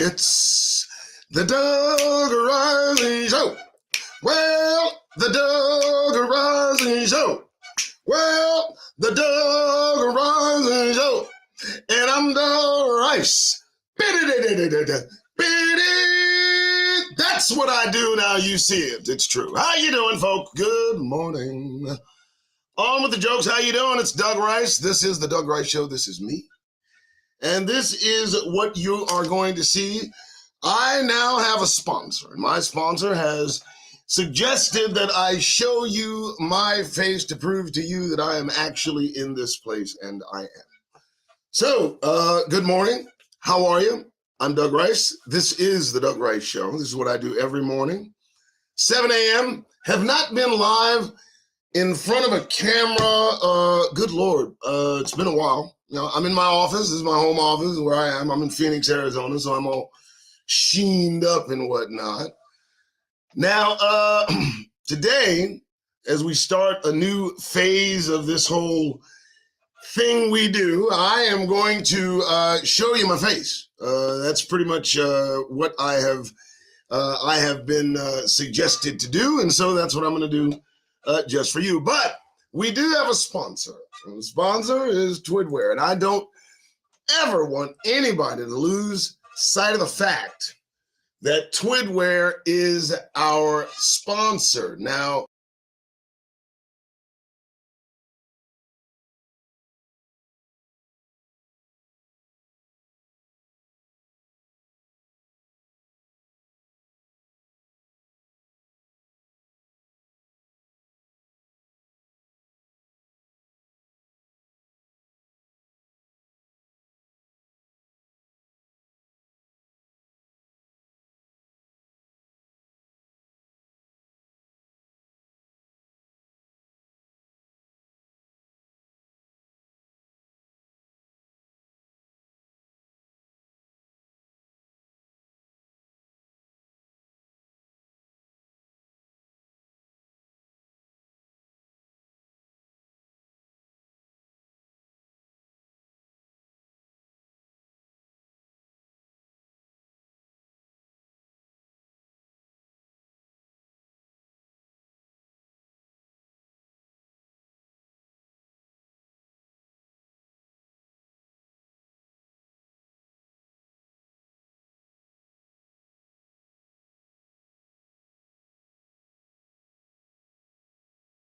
It's the Doug Rising Show. Well, the Doug Rising Show. Well, the Doug Rising Show. And I'm Doug Rice. That's what I do now. You see it. It's true. How you doing, folks? Good morning. On with the jokes. How you doing? It's Doug Rice. This is the Doug Rice Show. This is me. And this is what you are going to see. I now have a sponsor. My sponsor has suggested that I show you my face to prove to you that I am actually in this place, and I am. So, good morning. How are you? I'm Doug Rice. This is the Doug Rice Show. This is what I do every morning. 7 a.m. Have not been live in front of a camera. Good Lord. It's been a while. I'm in my office. This is my home office where I am. I'm in Phoenix, Arizona, so I'm all sheened up and whatnot. Now, today, as we start a new phase of this whole thing we do, I am going to show you my face. That's pretty much what I have been suggested to do, and so that's what I'm going to do just for you. But we do have a sponsor. And the sponsor is Twidware, and I don't ever want anybody to lose sight of the fact that Twidware is our sponsor. Now,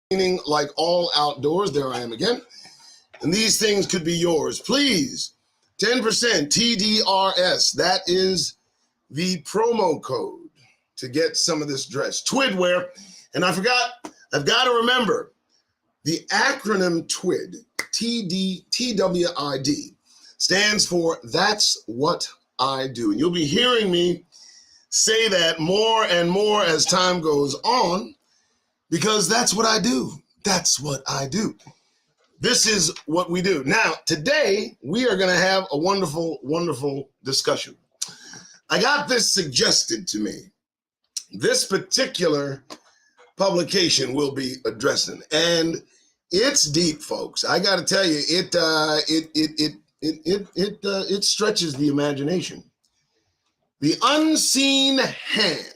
meaning like all outdoors, there I am again. And these things could be yours. Please, 10% TDRS. That is the promo code to get some of this dress. Twidware. And I forgot, I've got to remember the acronym TWID, TWID, stands for That's What I Do. And you'll be hearing me say that more and more as time goes on, because that's what I do. That's what I do. This is what we do. Now, today, we are going to have a wonderful, wonderful discussion. I got this suggested to me. This particular publication will be addressing, and it's deep, folks. I got to tell you, it stretches the imagination. The Unseen Hand,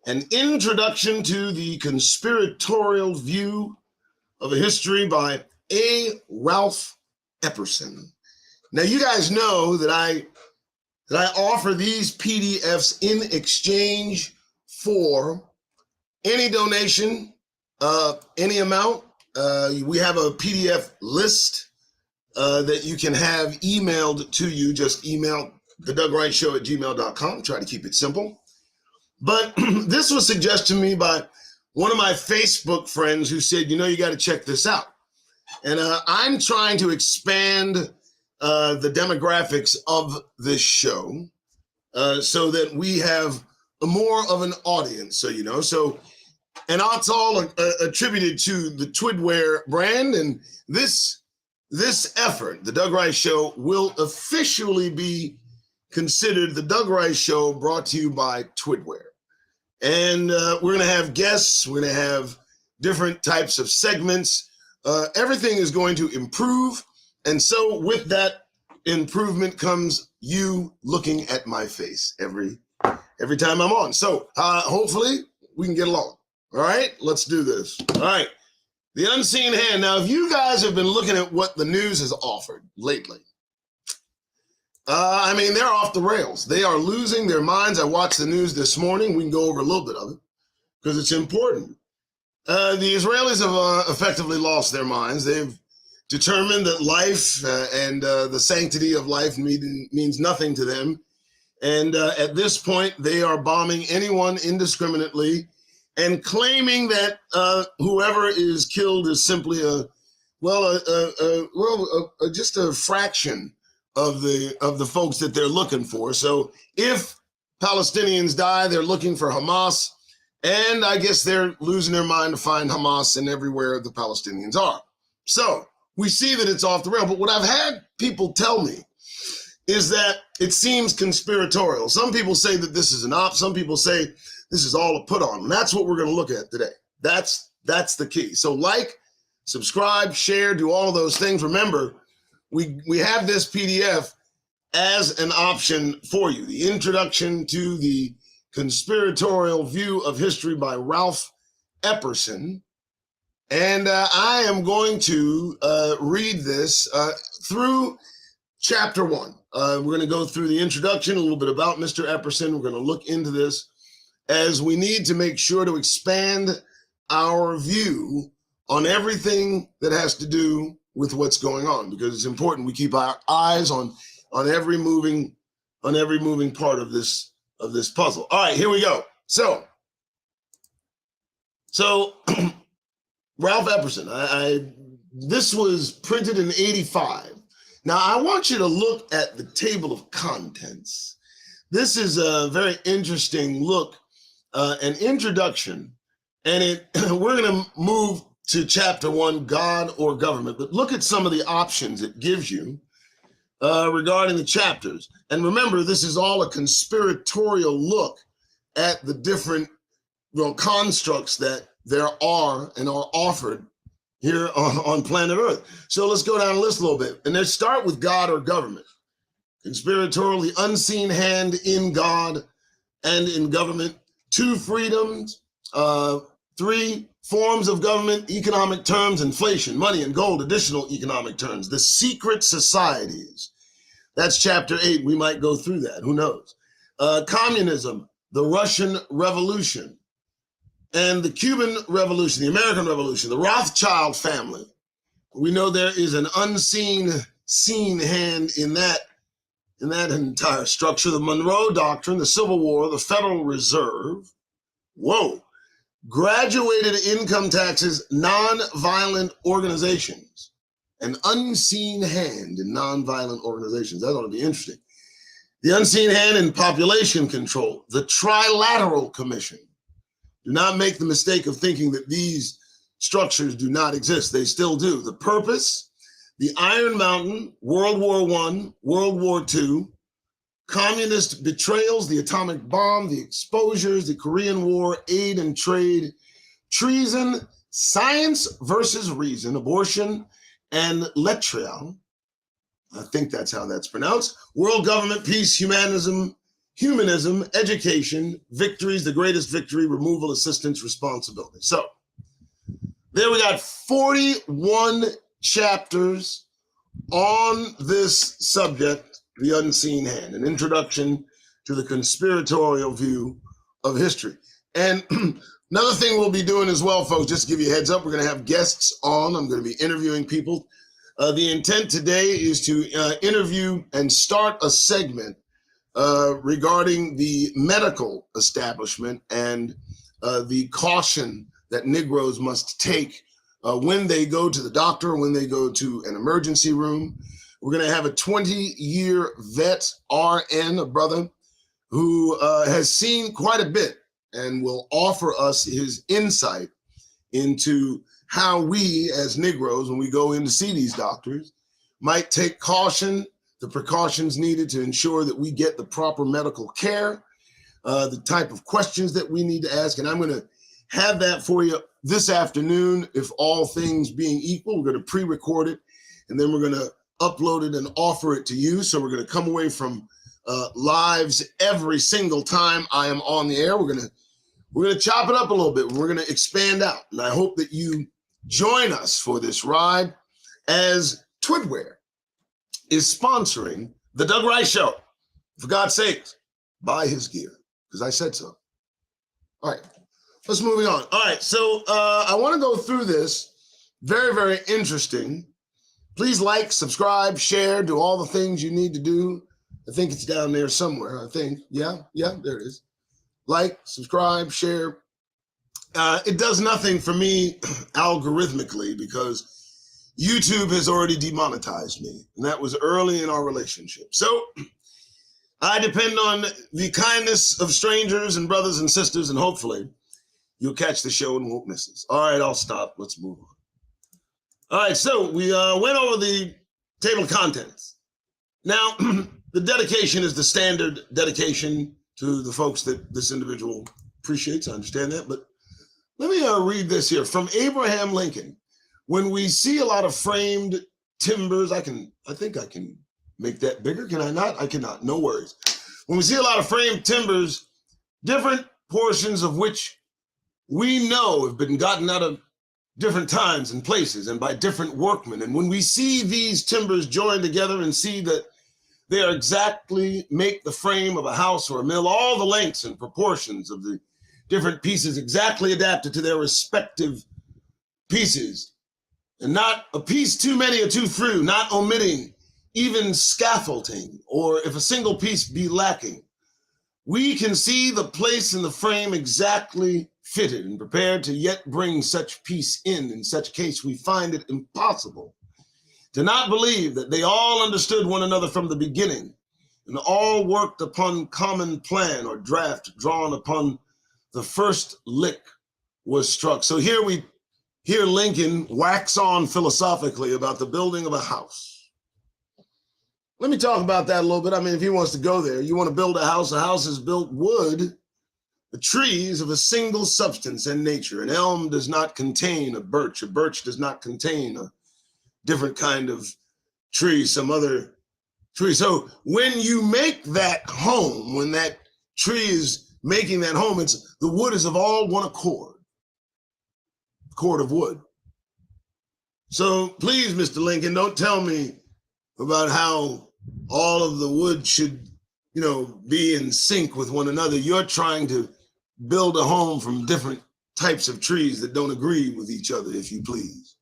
an introduction to the conspiratorial view of history by A. Ralph Epperson. Now, you guys know that I offer these PDFs in exchange for any donation, any amount. We have a PDF list that you can have emailed to you. Just email thedougrightshow@gmail.com. Try to keep it simple. But this was suggested to me by one of my Facebook friends who said, you got to check this out. And I'm trying to expand the demographics of this show so that we have more of an audience. So, and it's all attributed to the Twidware brand. And this effort, the Doug Rice Show, will officially be considered the Doug Rice Show, brought to you by Twidware. And we're going to have guests. We're going to have different types of segments. Everything is going to improve. And so with that improvement comes you looking at my face every time I'm on. So hopefully we can get along. All right, let's do this. All right, the Unseen Hand. Now, if you guys have been looking at what the news has offered lately, they're off the rails. They are losing their minds. I watched the news this morning. We can go over a little bit of it because it's important. The Israelis have effectively lost their minds. They've determined that life and the sanctity of life means nothing to them. And at this point, they are bombing anyone indiscriminately and claiming that whoever is killed is simply just a fraction of the folks that they're looking for. So if Palestinians die, they're looking for Hamas, and I guess they're losing their mind to find Hamas in everywhere the Palestinians are. So we see that it's off the rail. But what I've had people tell me is that it seems conspiratorial. Some people say that this is an op. Some people say this is all a put on. And that's what we're going to look at today. That's the key. So like, subscribe, share, do all of those things. Remember, we have this PDF as an option for you. The Introduction to the Conspiratorial View of History by Ralph Epperson. And I am going to read this through chapter 1. We're going to go through the introduction, a little bit about Mr. Epperson. We're going to look into this as we need to make sure to expand our view on everything that has to do with what's going on, because it's important we keep our eyes on every moving part of this puzzle. All right, here we go. So Ralph Epperson, this was printed in 85. Now I want you to look at the table of contents. This is a very interesting look, an introduction, and we're going to move to chapter 1, God or Government. But look at some of the options it gives you regarding the chapters. And remember, this is all a conspiratorial look at the different constructs that there are and are offered here on planet Earth. So let's go down the list a little bit. And let's start with God or Government. Conspiratorial, the unseen hand in God and in government. 2 freedoms. 3 forms of government, economic terms, inflation, money and gold, additional economic terms. The secret societies. That's chapter 8. We might go through that. Who knows? Communism, the Russian Revolution, and the Cuban Revolution, the American Revolution, the Rothschild family. We know there is an unseen hand in that entire structure. The Monroe Doctrine, the Civil War, the Federal Reserve. Whoa. Graduated income taxes, nonviolent organizations, an unseen hand in nonviolent organizations. That ought to be interesting. The unseen hand in population control, the Trilateral Commission. Do not make the mistake of thinking that these structures do not exist. They still do. The purpose, the Iron Mountain, World War I, World War II, communist betrayals, the atomic bomb, the exposures, the Korean War, aid and trade, treason, science versus reason, abortion, and Letrial. I think that's how that's pronounced. World government, peace, humanism, education, victories, the greatest victory, removal, assistance, responsibility. So there we got 41 chapters on this subject. The unseen hand, an introduction to the conspiratorial view of history. And another thing we'll be doing as well, folks, just to give you a heads up, we're going to have guests on. I'm going to be interviewing people. The intent today is to interview and start a segment regarding the medical establishment and the caution that Negroes must take when they go to the doctor, when they go to an emergency room. We're going to have a 20-year vet, RN, a brother, who has seen quite a bit and will offer us his insight into how we as Negroes, when we go in to see these doctors, might take caution, the precautions needed to ensure that we get the proper medical care, the type of questions that we need to ask. And I'm going to have that for you this afternoon. If all things being equal, we're going to pre-record it, and then we're going to upload it and offer it to you. So we're going to come away from lives every single time I am on the air. We're going to chop it up a little bit. We're going to expand out. And I hope that you join us for this ride as Twidware is sponsoring the Doug Rice Show. For God's sakes, buy his gear, because I said so. All right, let's move on. All right, so I want to go through this. Very, very interesting. Please like, subscribe, share, do all the things you need to do. I think it's down there somewhere, I think. Yeah, there it is. Like, subscribe, share. It does nothing for me algorithmically because YouTube has already demonetized me, and that was early in our relationship. So I depend on the kindness of strangers and brothers and sisters, and hopefully you'll catch the show and won't miss us. All right, I'll stop. Let's move on. All right, so we went over the table of contents. Now, the dedication is the standard dedication to the folks that this individual appreciates. I understand that, but let me read this here from Abraham Lincoln. When we see a lot of framed timbers, I think I can make that bigger. Can I not? I cannot. No worries. When we see a lot of framed timbers, different portions of which we know have been gotten out of different times and places and by different workmen. And when we see these timbers joined together and see that they are exactly make the frame of a house or a mill, all the lengths and proportions of the different pieces exactly adapted to their respective pieces, and not a piece too many or too few, not omitting even scaffolding, or if a single piece be lacking, we can see the place in the frame exactly fitted and prepared to yet bring such piece in. In such case, we find it impossible to not believe that they all understood one another from the beginning and all worked upon common plan or draft drawn upon the first lick was struck. So here we hear Lincoln wax on philosophically about the building of a house. Let me talk about that a little bit. I mean, if he wants to go there, you want to build a house is built wood, the trees of a single substance and nature. An elm does not contain a birch does not contain a different kind of tree, some other tree. So when you make that home, when that tree is making that home, it's the wood is of all one accord, cord of wood. So please, Mr. Lincoln, don't tell me about how all of the wood should, be in sync with one another. You're trying to build a home from different types of trees that don't agree with each other, if you please.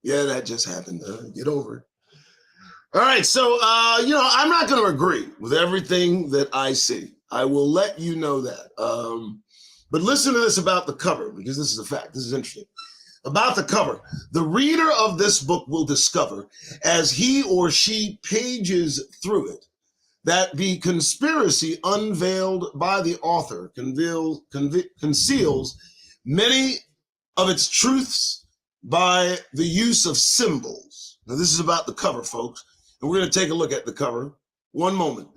Yeah, that just happened. Get over it. All right, so, I'm not going to agree with everything that I see. I will let you know that. But listen to this about the cover, because this is a fact. This is interesting. About the cover, the reader of this book will discover, as he or she pages through it, that the conspiracy unveiled by the author conceals many of its truths by the use of symbols. Now, this is about the cover, folks, and we're going to take a look at the cover. One moment.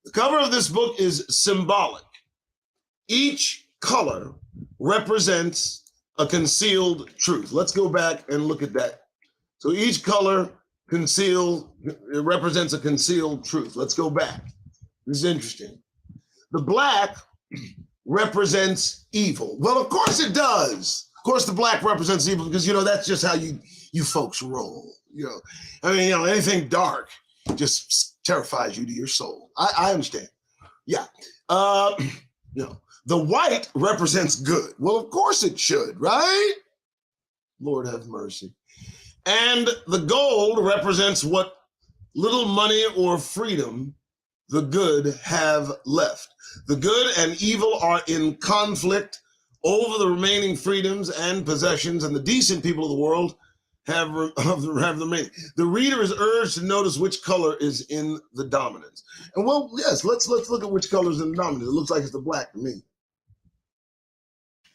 The cover of this book is symbolic. Each color represents a concealed truth. Let's go back and look at that. So each color it represents a concealed truth. Let's go back. This is interesting. The black represents evil. Well, of course it does. Of course the black represents evil because, that's just how you folks roll. Anything dark just terrifies you to your soul. I understand. Yeah. The white represents good. Well, of course it should, right? Lord have mercy. And the gold represents what little money or freedom the good have left. The good and evil are in conflict over the remaining freedoms and possessions, and the decent people of the world have the remaining. The reader is urged to notice which color is in the dominance. And well, yes, let's look at which color is in the dominance. It looks like it's the black to me.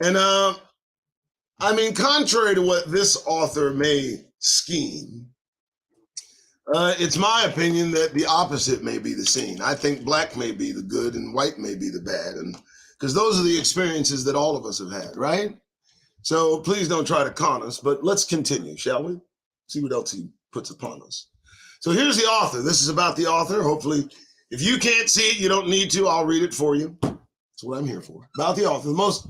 And contrary to what this author may scheme, it's my opinion that the opposite may be the scene. I think black may be the good and white may be the bad, and because those are the experiences that all of us have had, right? So please don't try to con us, but let's continue, shall we? See what else he puts upon us. So here's the author. This is about the author. Hopefully, if you can't see it, you don't need to. I'll read it for you. That's what I'm here for. About the author. The most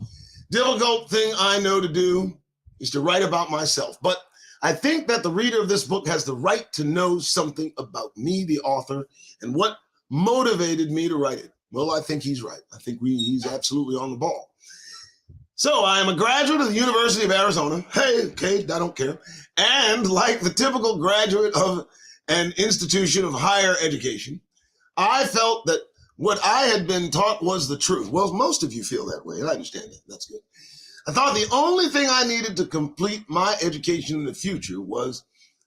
difficult thing I know to do is to write about myself. But I think that the reader of this book has the right to know something about me, the author, and what motivated me to write it. Well, I think he's right. I think he's absolutely on the ball. So I am a graduate of the University of Arizona. Hey, okay, I don't care. And like the typical graduate of an institution of higher education, I felt that what I had been taught was the truth. Well, most of you feel that way, and I understand that. That's good. I thought the only thing I needed to complete my education in the future was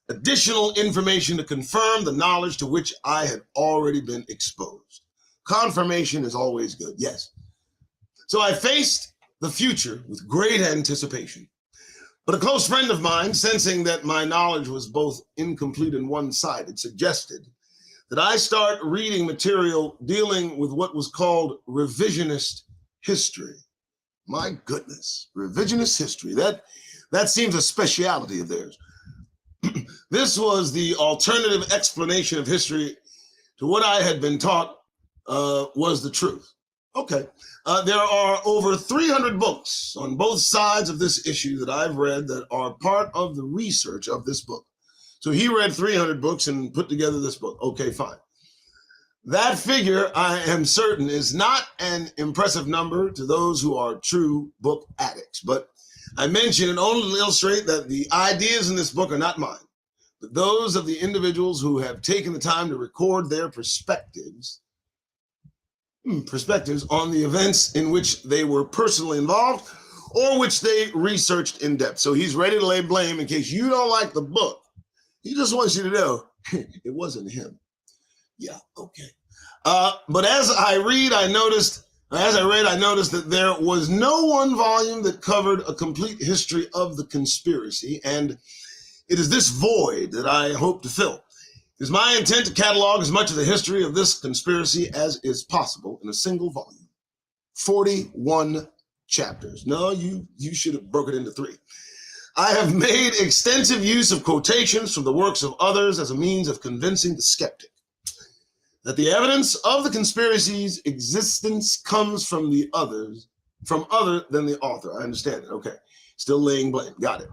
additional information to confirm the knowledge to which I had already been exposed. Confirmation is always good, yes. So I faced the future with great anticipation. But a close friend of mine, sensing that my knowledge was both incomplete and one-sided, suggested that I start reading material dealing with what was called revisionist history. My goodness, revisionist history. That seems a specialty of theirs. This was the alternative explanation of history to what I had been taught was the truth. Okay. There are over 300 books on both sides of this issue that I've read that are part of the research of this book. So he read 300 books and put together this book. Okay, fine. That figure, I am certain, is not an impressive number to those who are true book addicts. But I mention it only to illustrate that the ideas in this book are not mine, but those of the individuals who have taken the time to record their perspectives on the events in which they were personally involved or which they researched in depth. So he's ready to lay blame in case you don't like the book. He just wants you to know it wasn't him. Yeah, okay. But as I read, I noticed that there was no one volume that covered a complete history of the conspiracy, and it is this void that I hope to fill. It is my intent to catalog as much of the history of this conspiracy as is possible in a single volume. 41 chapters. No, you should have broken it into 3. I have made extensive use of quotations from the works of others as a means of convincing the skeptic that the evidence of the conspiracy's existence comes from other than the author. I understand it. Okay. Still laying blame. Got it.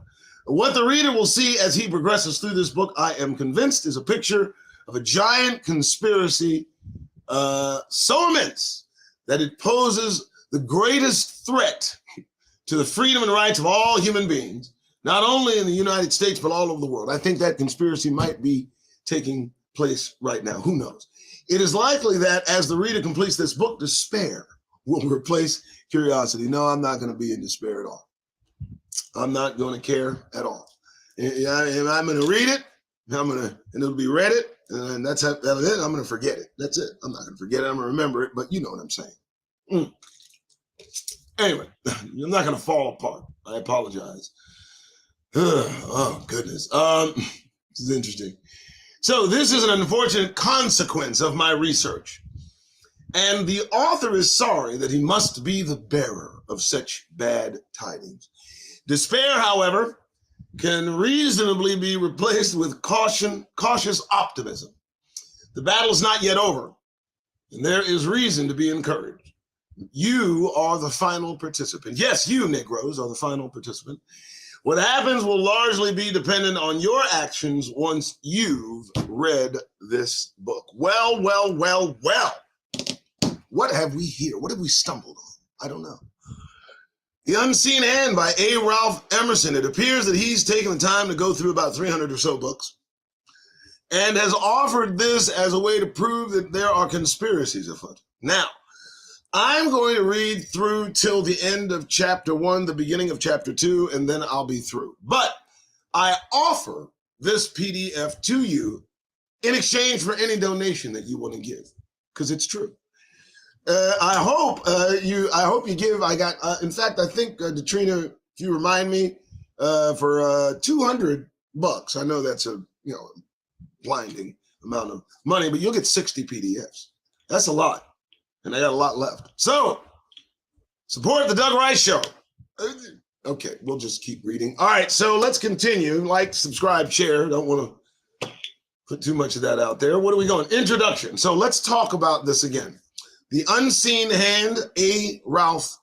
What the reader will see as he progresses through this book, I am convinced, is a picture of a giant conspiracy so immense that it poses the greatest threat to the freedom and rights of all human beings, not only in the United States, but all over the world. I think that conspiracy might be taking place right now. Who knows? It is likely that as the reader completes this book, despair will replace curiosity. No, I'm not going to be in despair at all. I'm not going to care at all. And I'm going to read it, and it'll be read it, and that's it. I'm going to forget it. That's it. I'm not going to forget it. I'm going to remember it, but you know what I'm saying. Anyway, I'm not going to fall apart. I apologize. Oh, goodness. This is interesting. So this is an unfortunate consequence of my research. And the author is sorry that he must be the bearer of such bad tidings. Despair, however, can reasonably be replaced with cautious optimism. The battle is not yet over, and there is reason to be encouraged. You are the final participant. Yes, you, Negroes, are the final participant. What happens will largely be dependent on your actions once you've read this book. Well. What have we here? What have we stumbled on? I don't know. The Unseen Hand by A. Ralph Emerson. It appears that he's taken the time to go through about 300 or so books and has offered this as a way to prove that there are conspiracies afoot. Now, I'm going to read through till the end of chapter 1, the beginning of chapter 2, and then I'll be through. But I offer this PDF to you in exchange for any donation that you want to give, because it's true. I hope you give. I got. In fact, I think Detrina, if you remind me, for $200. I know that's a blinding amount of money, but you'll get 60 PDFs. That's a lot, and I got a lot left. So support the Doug Rice Show. Okay, we'll just keep reading. All right, so let's continue. Like, subscribe, share. Don't want to put too much of that out there. What are we going? Introduction. So let's talk about this again. The Unseen Hand, A. Ralph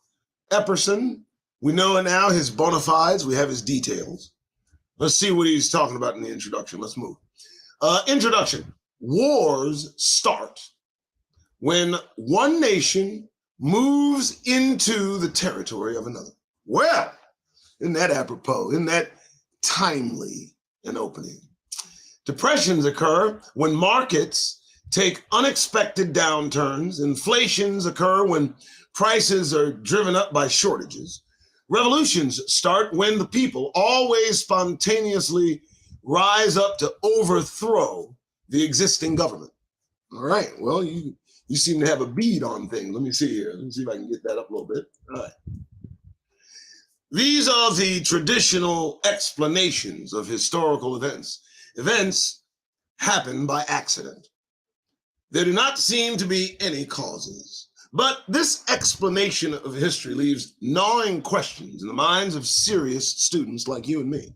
Epperson. We know now his bona fides. We have his details. Let's see what he's talking about in the introduction. Let's move. Introduction. Wars start when one nation moves into the territory of another. Well, isn't that apropos? Isn't that timely an opening? Depressions occur when markets take unexpected downturns. Inflations occur when prices are driven up by shortages. Revolutions start when the people always spontaneously rise up to overthrow the existing government. All right, well, you seem to have a bead on things. Let me see here. Let me see if I can get that up a little bit. All right. These are the traditional explanations of historical events. Events happen by accident. There do not seem to be any causes. But this explanation of history leaves gnawing questions in the minds of serious students like you and me.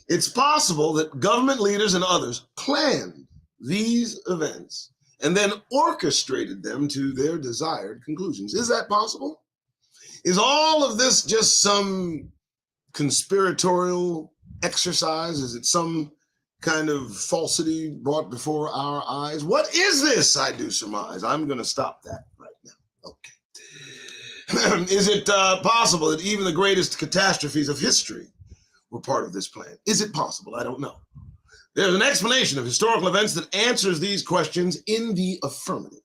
It's possible that government leaders and others planned these events and then orchestrated them to their desired conclusions. Is that possible? Is all of this just some conspiratorial exercise? Is it some kind of falsity brought before our eyes? What is this, I do surmise? I'm going to stop that right now. Okay. Is it possible that even the greatest catastrophes of history were part of this plan? Is it possible? I don't know. There's an explanation of historical events that answers these questions in the affirmative.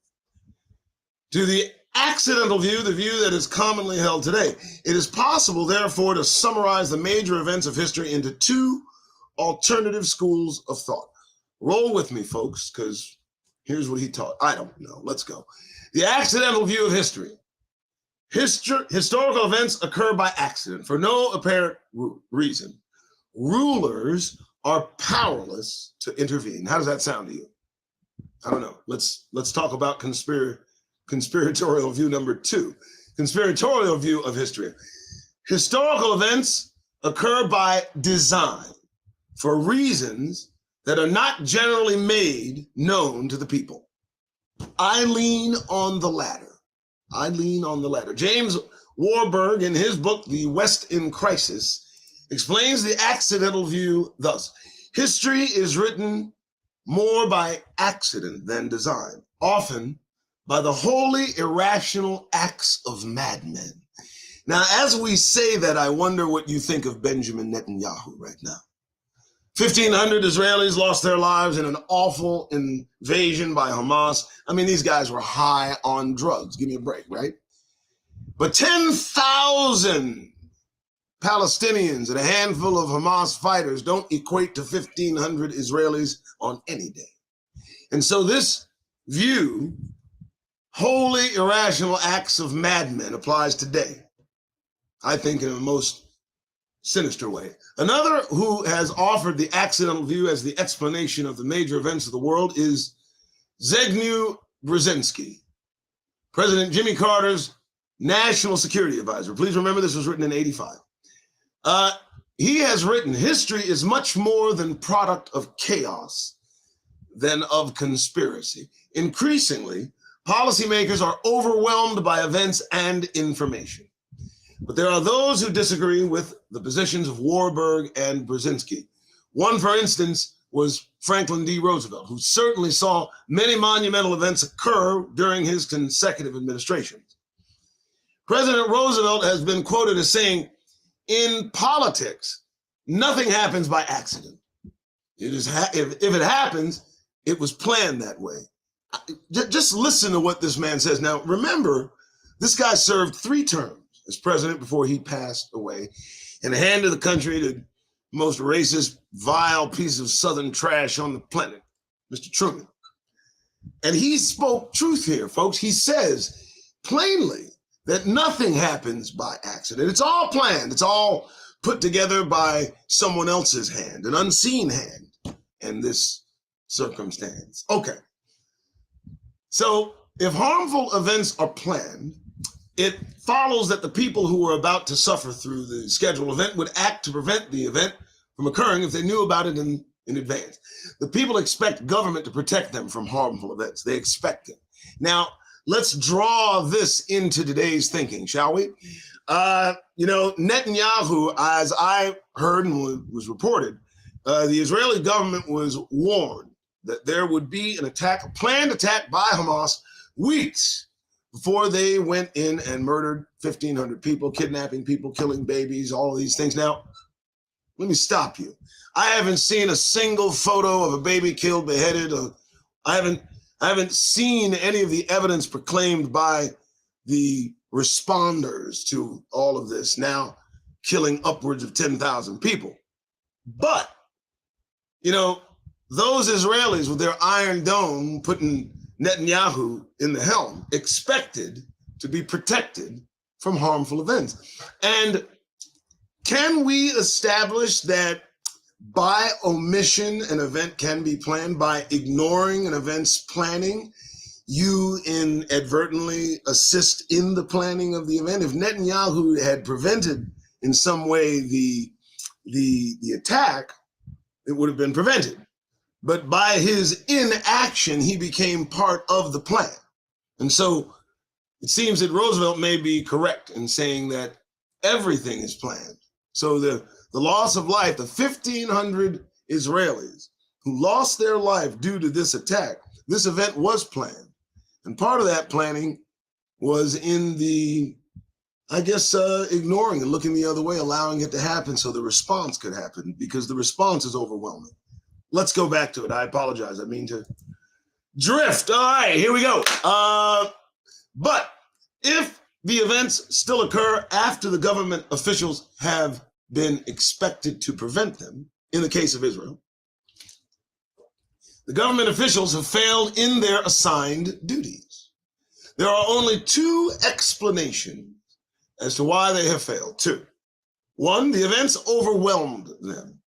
To the accidental view, the view that is commonly held today, it is possible, therefore, to summarize the major events of history into two alternative schools of thought. Roll with me, folks, because here's what he taught. I don't know. Let's go. The accidental view of history. Historical events occur by accident for no apparent reason. Rulers are powerless to intervene. How does that sound to you? I don't know. Let's talk about conspiratorial view number two. Conspiratorial view of history. Historical events occur by design for reasons that are not generally made known to the people. I lean on the latter. James Warburg, in his book, The West in Crisis, explains the accidental view thus: history is written more by accident than design, often by the wholly irrational acts of madmen. Now, as we say that, I wonder what you think of Benjamin Netanyahu right now. 1,500 Israelis lost their lives in an awful invasion by Hamas. I mean, these guys were high on drugs. Give me a break, right? But 10,000 Palestinians and a handful of Hamas fighters don't equate to 1,500 Israelis on any day. And so this view, wholly irrational acts of madmen, applies today, I think, in a most sinister way. Another who has offered the accidental view as the explanation of the major events of the world is Zbigniew Brzezinski, President Jimmy Carter's national security advisor. Please remember, this was written in 1985. He has written, history is much more than product of chaos than of conspiracy. Increasingly, policymakers are overwhelmed by events and information. But there are those who disagree with the positions of Warburg and Brzezinski. One, for instance, was Franklin D. Roosevelt, who certainly saw many monumental events occur during his consecutive administrations. President Roosevelt has been quoted as saying, in politics, nothing happens by accident. If it happens, it was planned that way. Just listen to what this man says. Now, remember, this guy served 3 terms as president before he passed away and handed the country to the most racist, vile piece of Southern trash on the planet, Mr. Truman. And he spoke truth here, folks. He says plainly that nothing happens by accident. It's all planned. It's all put together by someone else's hand, an unseen hand in this circumstance. Okay. So if harmful events are planned, it follows that the people who were about to suffer through the scheduled event would act to prevent the event from occurring if they knew about it in advance. The people expect government to protect them from harmful events. They expect it. Now, let's draw this into today's thinking, shall we? Netanyahu, as I heard and was reported, the Israeli government was warned that there would be an attack, a planned attack by Hamas, weeks before they went in and murdered 1,500 people, kidnapping people, killing babies, all of these things. Now, let me stop you. I haven't seen a single photo of a baby killed, beheaded. I haven't seen any of the evidence proclaimed by the responders to all of this, now killing upwards of 10,000 people. But, those Israelis with their Iron Dome putting Netanyahu in the helm expected to be protected from harmful events. And Can we establish that by omission an event can be planned? By ignoring an event's planning, you inadvertently assist in the planning of the event? If Netanyahu had prevented in some way the attack, it would have been prevented. But by his inaction, he became part of the plan. And so it seems that Roosevelt may be correct in saying that everything is planned. So the loss of life, the 1,500 Israelis who lost their life due to this attack, this event was planned. And part of that planning was in the, I guess, ignoring and looking the other way, allowing it to happen so the response could happen, because the response is overwhelming. Let's go back to it. I apologize. I mean to drift. All right, here we go. But if the events still occur after the government officials have been expected to prevent them, in the case of Israel, the government officials have failed in their assigned duties. There are only two explanations as to why they have failed. Two. One, the events overwhelmed them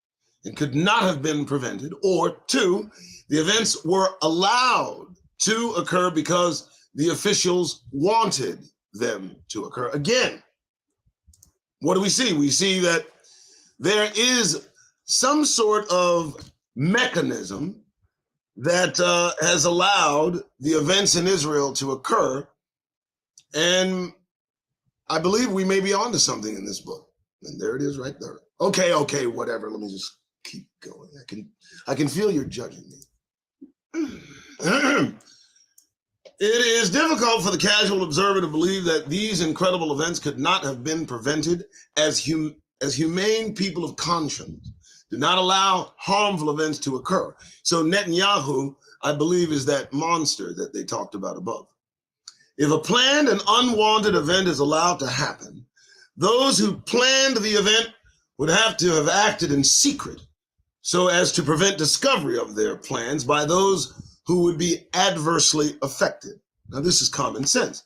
and could not have been prevented. Or two, the events were allowed to occur because the officials wanted them to occur. Again, what do we see? We see that there is some sort of mechanism that has allowed the events in Israel to occur. And I believe we may be onto something in this book. And there it is right there. Okay, whatever. Let me just keep going. I can feel you're judging me. It is difficult for the casual observer to believe that these incredible events could not have been prevented, as humane people of conscience do not allow harmful events to occur. So Netanyahu, I believe, is that monster that they talked about above. If a planned and unwanted event is allowed to happen, those who planned the event would have to have acted in secret so as to prevent discovery of their plans by those who would be adversely affected. Now, this is common sense.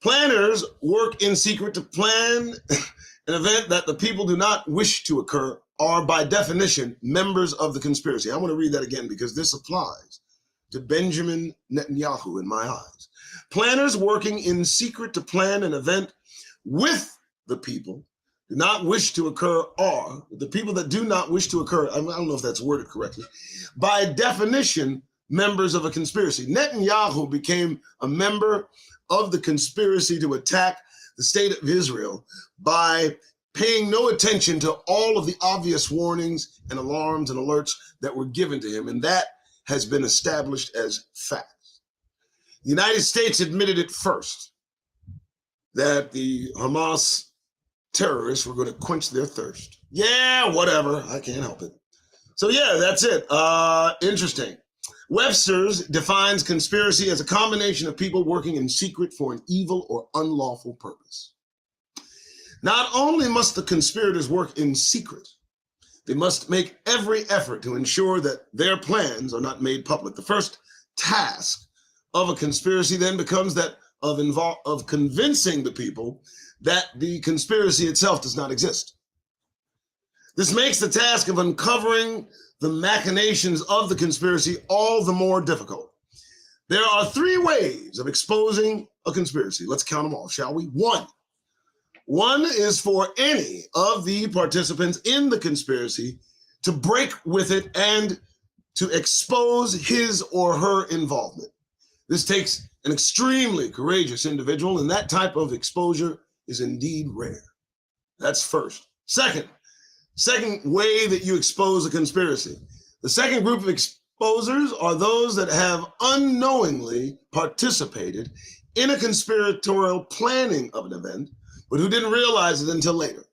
Planners work in secret to plan an event that the people do not wish to occur, are by definition members of the conspiracy. I want to read that again because this applies to Benjamin Netanyahu in my eyes. Planners working in secret to plan an event with the people do not wish to occur are, the people that do not wish to occur, I don't know if that's worded correctly, by definition, members of a conspiracy. Netanyahu became a member of the conspiracy to attack the state of Israel by paying no attention to all of the obvious warnings and alarms and alerts that were given to him, and that has been established as fact. The United States admitted it first, that the Hamas terrorists were going to quench their thirst. Yeah, whatever, I can't help it. So yeah, that's it. Interesting. Webster's defines conspiracy as a combination of people working in secret for an evil or unlawful purpose. Not only must the conspirators work in secret, they must make every effort to ensure that their plans are not made public. The first task of a conspiracy then becomes that of convincing the people that the conspiracy itself does not exist. This makes the task of uncovering the machinations of the conspiracy all the more difficult. There are three ways of exposing a conspiracy. Let's count them all, shall we? One is for any of the participants in the conspiracy to break with it and to expose his or her involvement. This takes an extremely courageous individual, and that type of exposure is indeed rare. That's first. Second way that you expose a conspiracy. The second group of exposers are those that have unknowingly participated in a conspiratorial planning of an event, but who didn't realize it until later.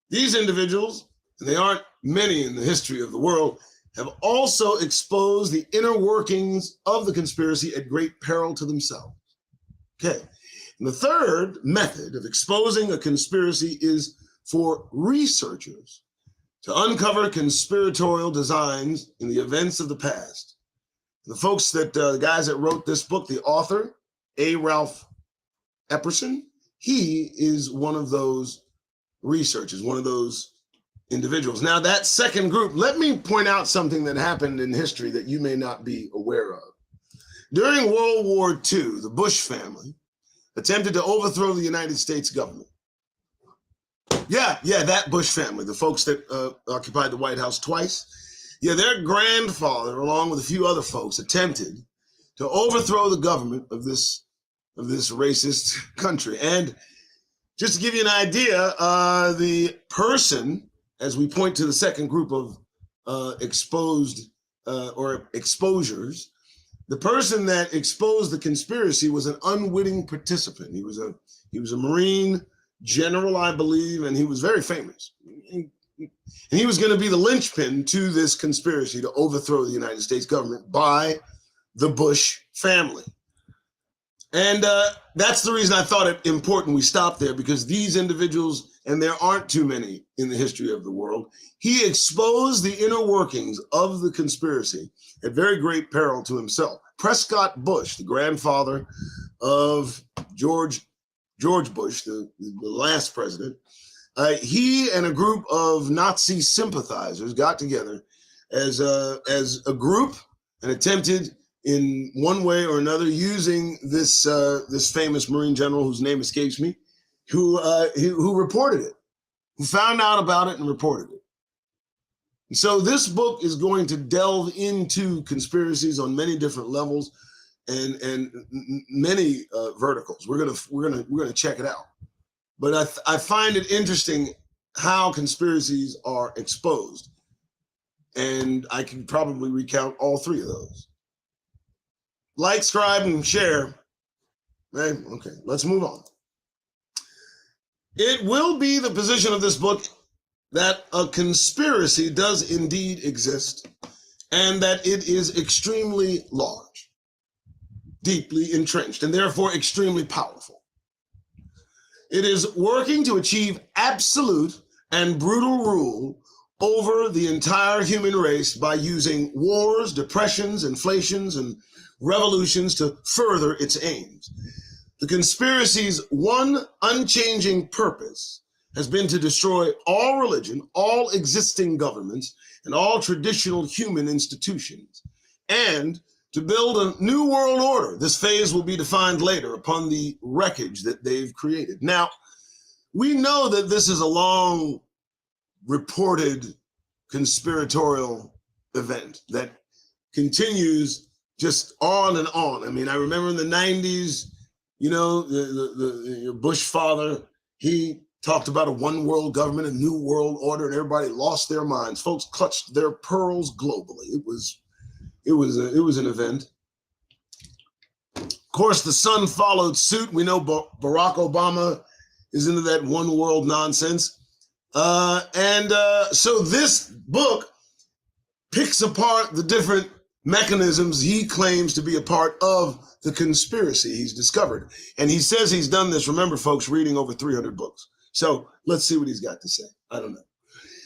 These individuals, and they aren't many in the history of the world, have also exposed the inner workings of the conspiracy at great peril to themselves. Okay. And the third method of exposing a conspiracy is for researchers to uncover conspiratorial designs in the events of the past. The folks that, the guys that wrote this book, the author, A. Ralph Epperson, he is one of those research is one of those individuals. Now, that second group, let me point out something that happened in history that you may not be aware of. During World War II, the Bush family attempted to overthrow the United States government. Yeah, that Bush family, the folks that occupied the White House twice. Yeah, their grandfather, along with a few other folks, attempted to overthrow the government of this racist country. And just to give you an idea, the person, as we point to the second group of exposed or exposures, the person that exposed the conspiracy was an unwitting participant. He was a Marine general, I believe, and he was very famous. And he was going to be the linchpin to this conspiracy to overthrow the United States government by the Bush family. And that's the reason I thought it important we stop there, because these individuals, and there aren't too many in the history of the world, he exposed the inner workings of the conspiracy at very great peril to himself. Prescott Bush, the grandfather of George Bush, the last president, he and a group of Nazi sympathizers got together as a group and attempted in one way or another, using this famous Marine general whose name escapes me, who reported it, who found out about it and reported it. And so this book is going to delve into conspiracies on many different levels and many verticals. We're gonna check it out. But I find it interesting how conspiracies are exposed, and I can probably recount all three of those. Like, subscribe, and share. Okay, let's move on. It will be the position of this book that a conspiracy does indeed exist, and that it is extremely large, deeply entrenched, and therefore extremely powerful. It is working to achieve absolute and brutal rule over the entire human race by using wars, depressions, inflations, and revolutions to further its aims. The conspiracy's one unchanging purpose has been to destroy all religion, all existing governments, and all traditional human institutions, and to build a new world order. This phase will be defined later upon the wreckage that they've created. Now, we know that this is a long reported conspiratorial event that continues just on and on. I mean, I remember in the 90s, the Bush father, he talked about a one world government, a new world order, and everybody lost their minds. Folks clutched their pearls globally. It was an event. Of course, the son followed suit. We know Barack Obama is into that one world nonsense. So this book picks apart the different mechanisms he claims to be a part of the conspiracy he's discovered. And he says he's done this, remember folks, reading over 300 books. So let's see what he's got to say. I don't know.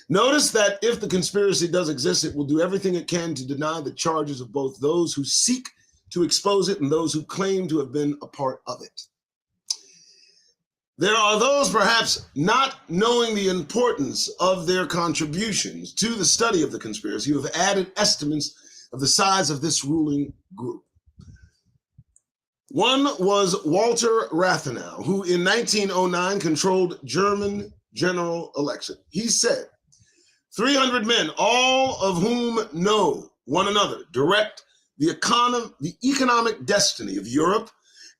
Notice that if the conspiracy does exist, it will do everything it can to deny the charges of both those who seek to expose it and those who claim to have been a part of it. There are those perhaps not knowing the importance of their contributions to the study of the conspiracy who have added estimates of the size of this ruling group. One was Walter Rathenau, who in 1909 controlled German general election. He said, 300 men, all of whom know one another, direct the economic destiny of Europe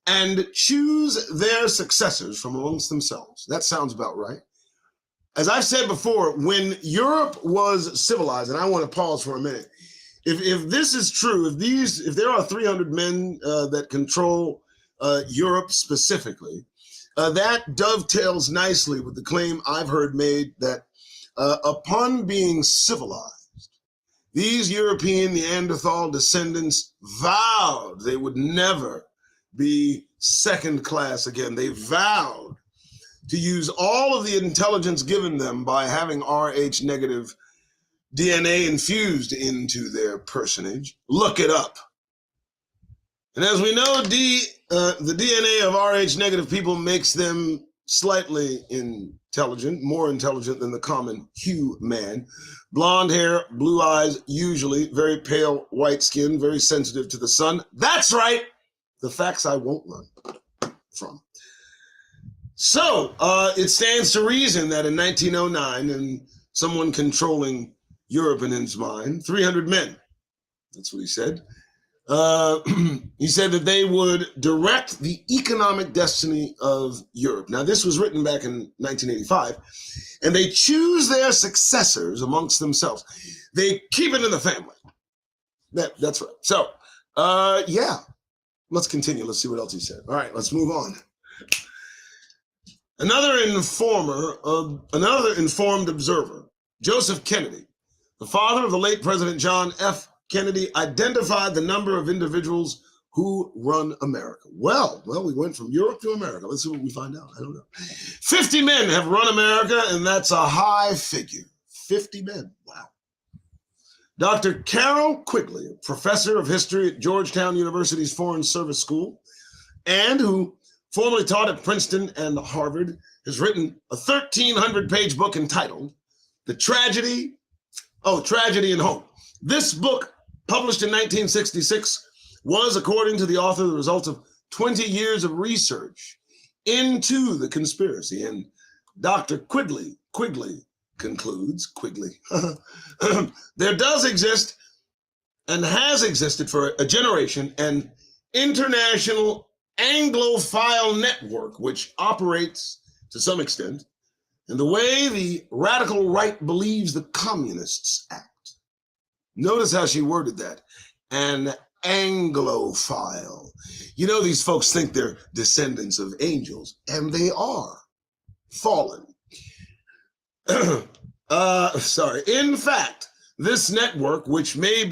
and choose their successors from amongst themselves. That sounds about right. As I've said before, when Europe was civilized, and I want to pause for a minute, if this is true, if there are 300 men that control Europe specifically, that dovetails nicely with the claim I've heard made that upon being civilized, these European Neanderthal descendants vowed they would never be second class again. They vowed to use all of the intelligence given them by having Rh negative DNA infused into their personage. Look it up. And as we know, the DNA of Rh negative people makes them slightly intelligent. intelligent, more intelligent than the common hue man. Blonde hair, blue eyes, usually very pale white skin, very sensitive to the sun. That's right. The facts I won't run from. So it stands to reason that in 1909, and someone controlling Europe in his mind, 300 men, that's what he said. He said that they would direct the economic destiny of Europe. Now, this was written back in 1985, and they choose their successors amongst themselves. They keep it in the family. That's right. So, yeah, let's continue. Let's see what else he said. All right, let's move on. Another informed observer, Joseph Kennedy, the father of the late President John F. Kennedy, identified the number of individuals who run America. Well, we went from Europe to America. Let's see what we find out. I don't know. 50 men have run America, and that's a high figure. 50 men. Wow. Dr. Carroll Quigley, a professor of history at Georgetown University's Foreign Service School, and who formerly taught at Princeton and Harvard, has written a 1,300-page book entitled Tragedy and Hope. This book, published in 1966, was, according to the author, the result of 20 years of research into the conspiracy. And Dr. Quigley concludes, there does exist and has existed for a generation an international Anglophile network which operates to some extent in the way the radical right believes the communists act. Notice how she worded that. An Anglophile. You know, these folks think they're descendants of angels, and they are fallen. In fact, this network, which may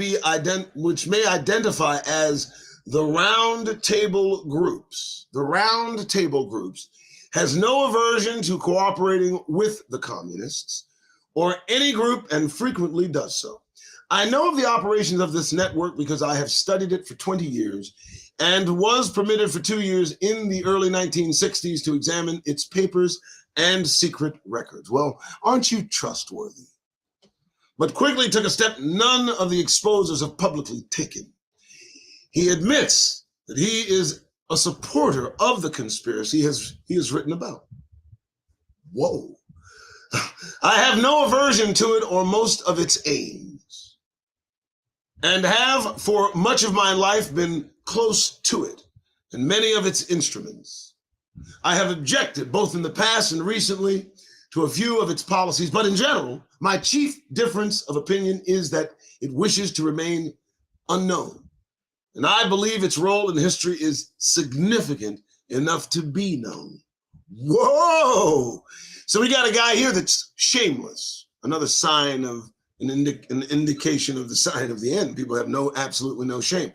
identify as the Round Table Groups, has no aversion to cooperating with the communists or any group, and frequently does so. I know of the operations of this network because I have studied it for 20 years and was permitted for 2 years in the early 1960s to examine its papers and secret records. Well, aren't you trustworthy? But Quigley took a step none of the exposers have publicly taken. He admits that he is a supporter of the conspiracy he has written about. Whoa. I have no aversion to it or most of its aims, and have for much of my life been close to it and many of its instruments. I have objected both in the past and recently to a few of its policies, but in general, my chief difference of opinion is that it wishes to remain unknown. And I believe its role in history is significant enough to be known. Whoa! So we got a guy here that's shameless. Another sign of an indication of the sign of the end. People have absolutely no shame.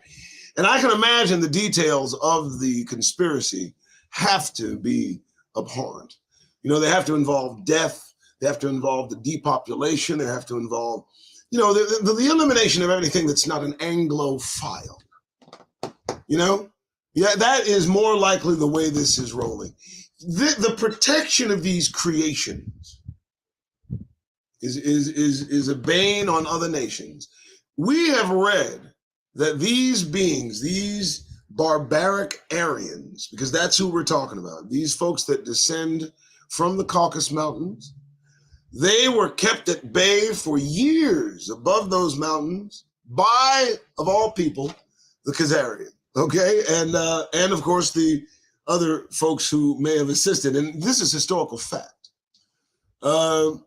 And I can imagine the details of the conspiracy have to be abhorrent. You know, they have to involve death. They have to involve the depopulation. They have to involve, you know, the elimination of everything that's not an Anglophile. You know, yeah, that is more likely the way this is rolling. The protection of these creations is a bane on other nations. We have read that these beings, these barbaric Aryans, because that's who we're talking about, these folks that descend from the Caucasus Mountains, they were kept at bay for years above those mountains by, of all people, the Khazarians. Okay, and of course the other folks who may have assisted, and this is historical fact. The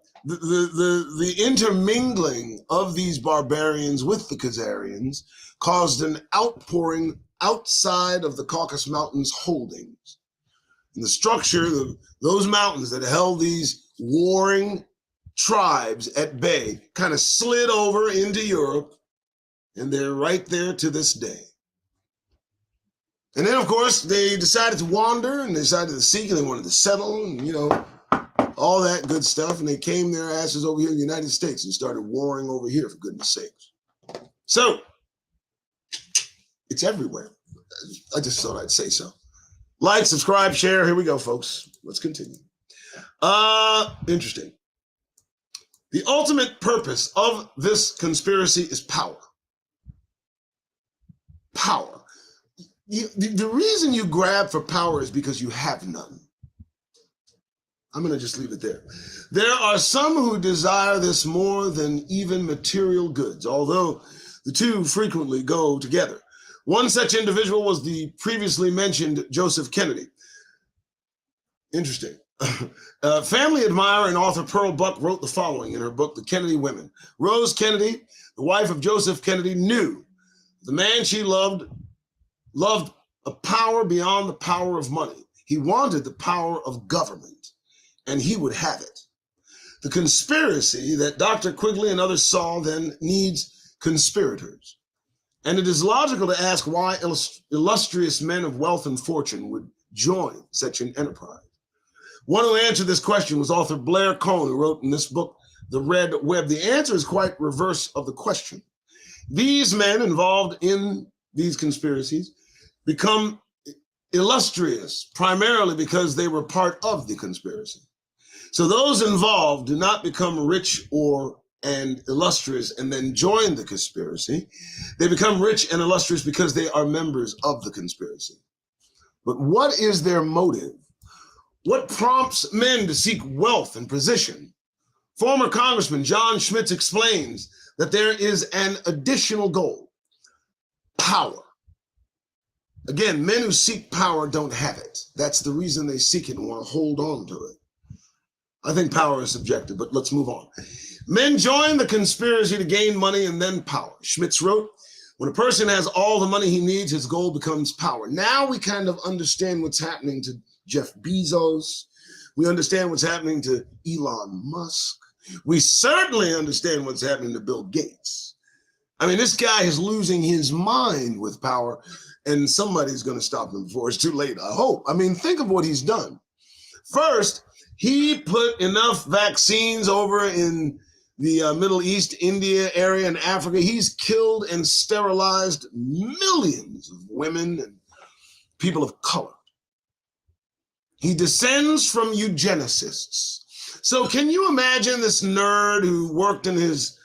intermingling of these barbarians with the Khazarians caused an outpouring outside of the Caucasus Mountains holdings. And the structure of those mountains that held these warring tribes at bay kind of slid over into Europe, and they're right there to this day. And then, of course, they decided to wander, and they decided to seek, and they wanted to settle, and, you know, all that good stuff. And they came their asses over here in the United States and started warring over here, for goodness sakes. So, it's everywhere. I just thought I'd say so. Like, subscribe, share. Here we go, folks. Let's continue. Interesting. The ultimate purpose of this conspiracy is power. Power. The reason you grab for power is because you have none. I'm going to just leave it there. There are some who desire this more than even material goods, although the two frequently go together. One such individual was the previously mentioned Joseph Kennedy. Interesting. Family admirer and author Pearl Buck wrote the following in her book, The Kennedy Women. Rose Kennedy, the wife of Joseph Kennedy, knew the man she loved a power beyond the power of money. He wanted the power of government, and he would have it. The conspiracy that Dr. Quigley and others saw then needs conspirators. And it is logical to ask why illustrious men of wealth and fortune would join such an enterprise. One who answered this question was author Blair Cohn, who wrote in this book, The Red Web. The answer is quite reverse of the question. These men involved in these conspiracies become illustrious primarily because they were part of the conspiracy. So those involved do not become rich and illustrious and then join the conspiracy. They become rich and illustrious because they are members of the conspiracy. But what is their motive? What prompts men to seek wealth and position? Former Congressman John Schmitz explains that there is an additional goal: power. Again, men who seek power don't have it. That's the reason they seek it and want to hold on to it. I think power is subjective, but let's move on. Men join the conspiracy to gain money and then power. Schmitz wrote, when a person has all the money he needs, his goal becomes power. Now we kind of understand what's happening to Jeff Bezos. We understand what's happening to Elon Musk. We certainly understand what's happening to Bill Gates. I mean, this guy is losing his mind with power, and somebody's going to stop him before it's too late, I hope. I mean, think of what he's done. First, he put enough vaccines over in the Middle East, India area, and Africa. He's killed and sterilized millions of women and people of color. He descends from eugenicists. So can you imagine this nerd who worked in his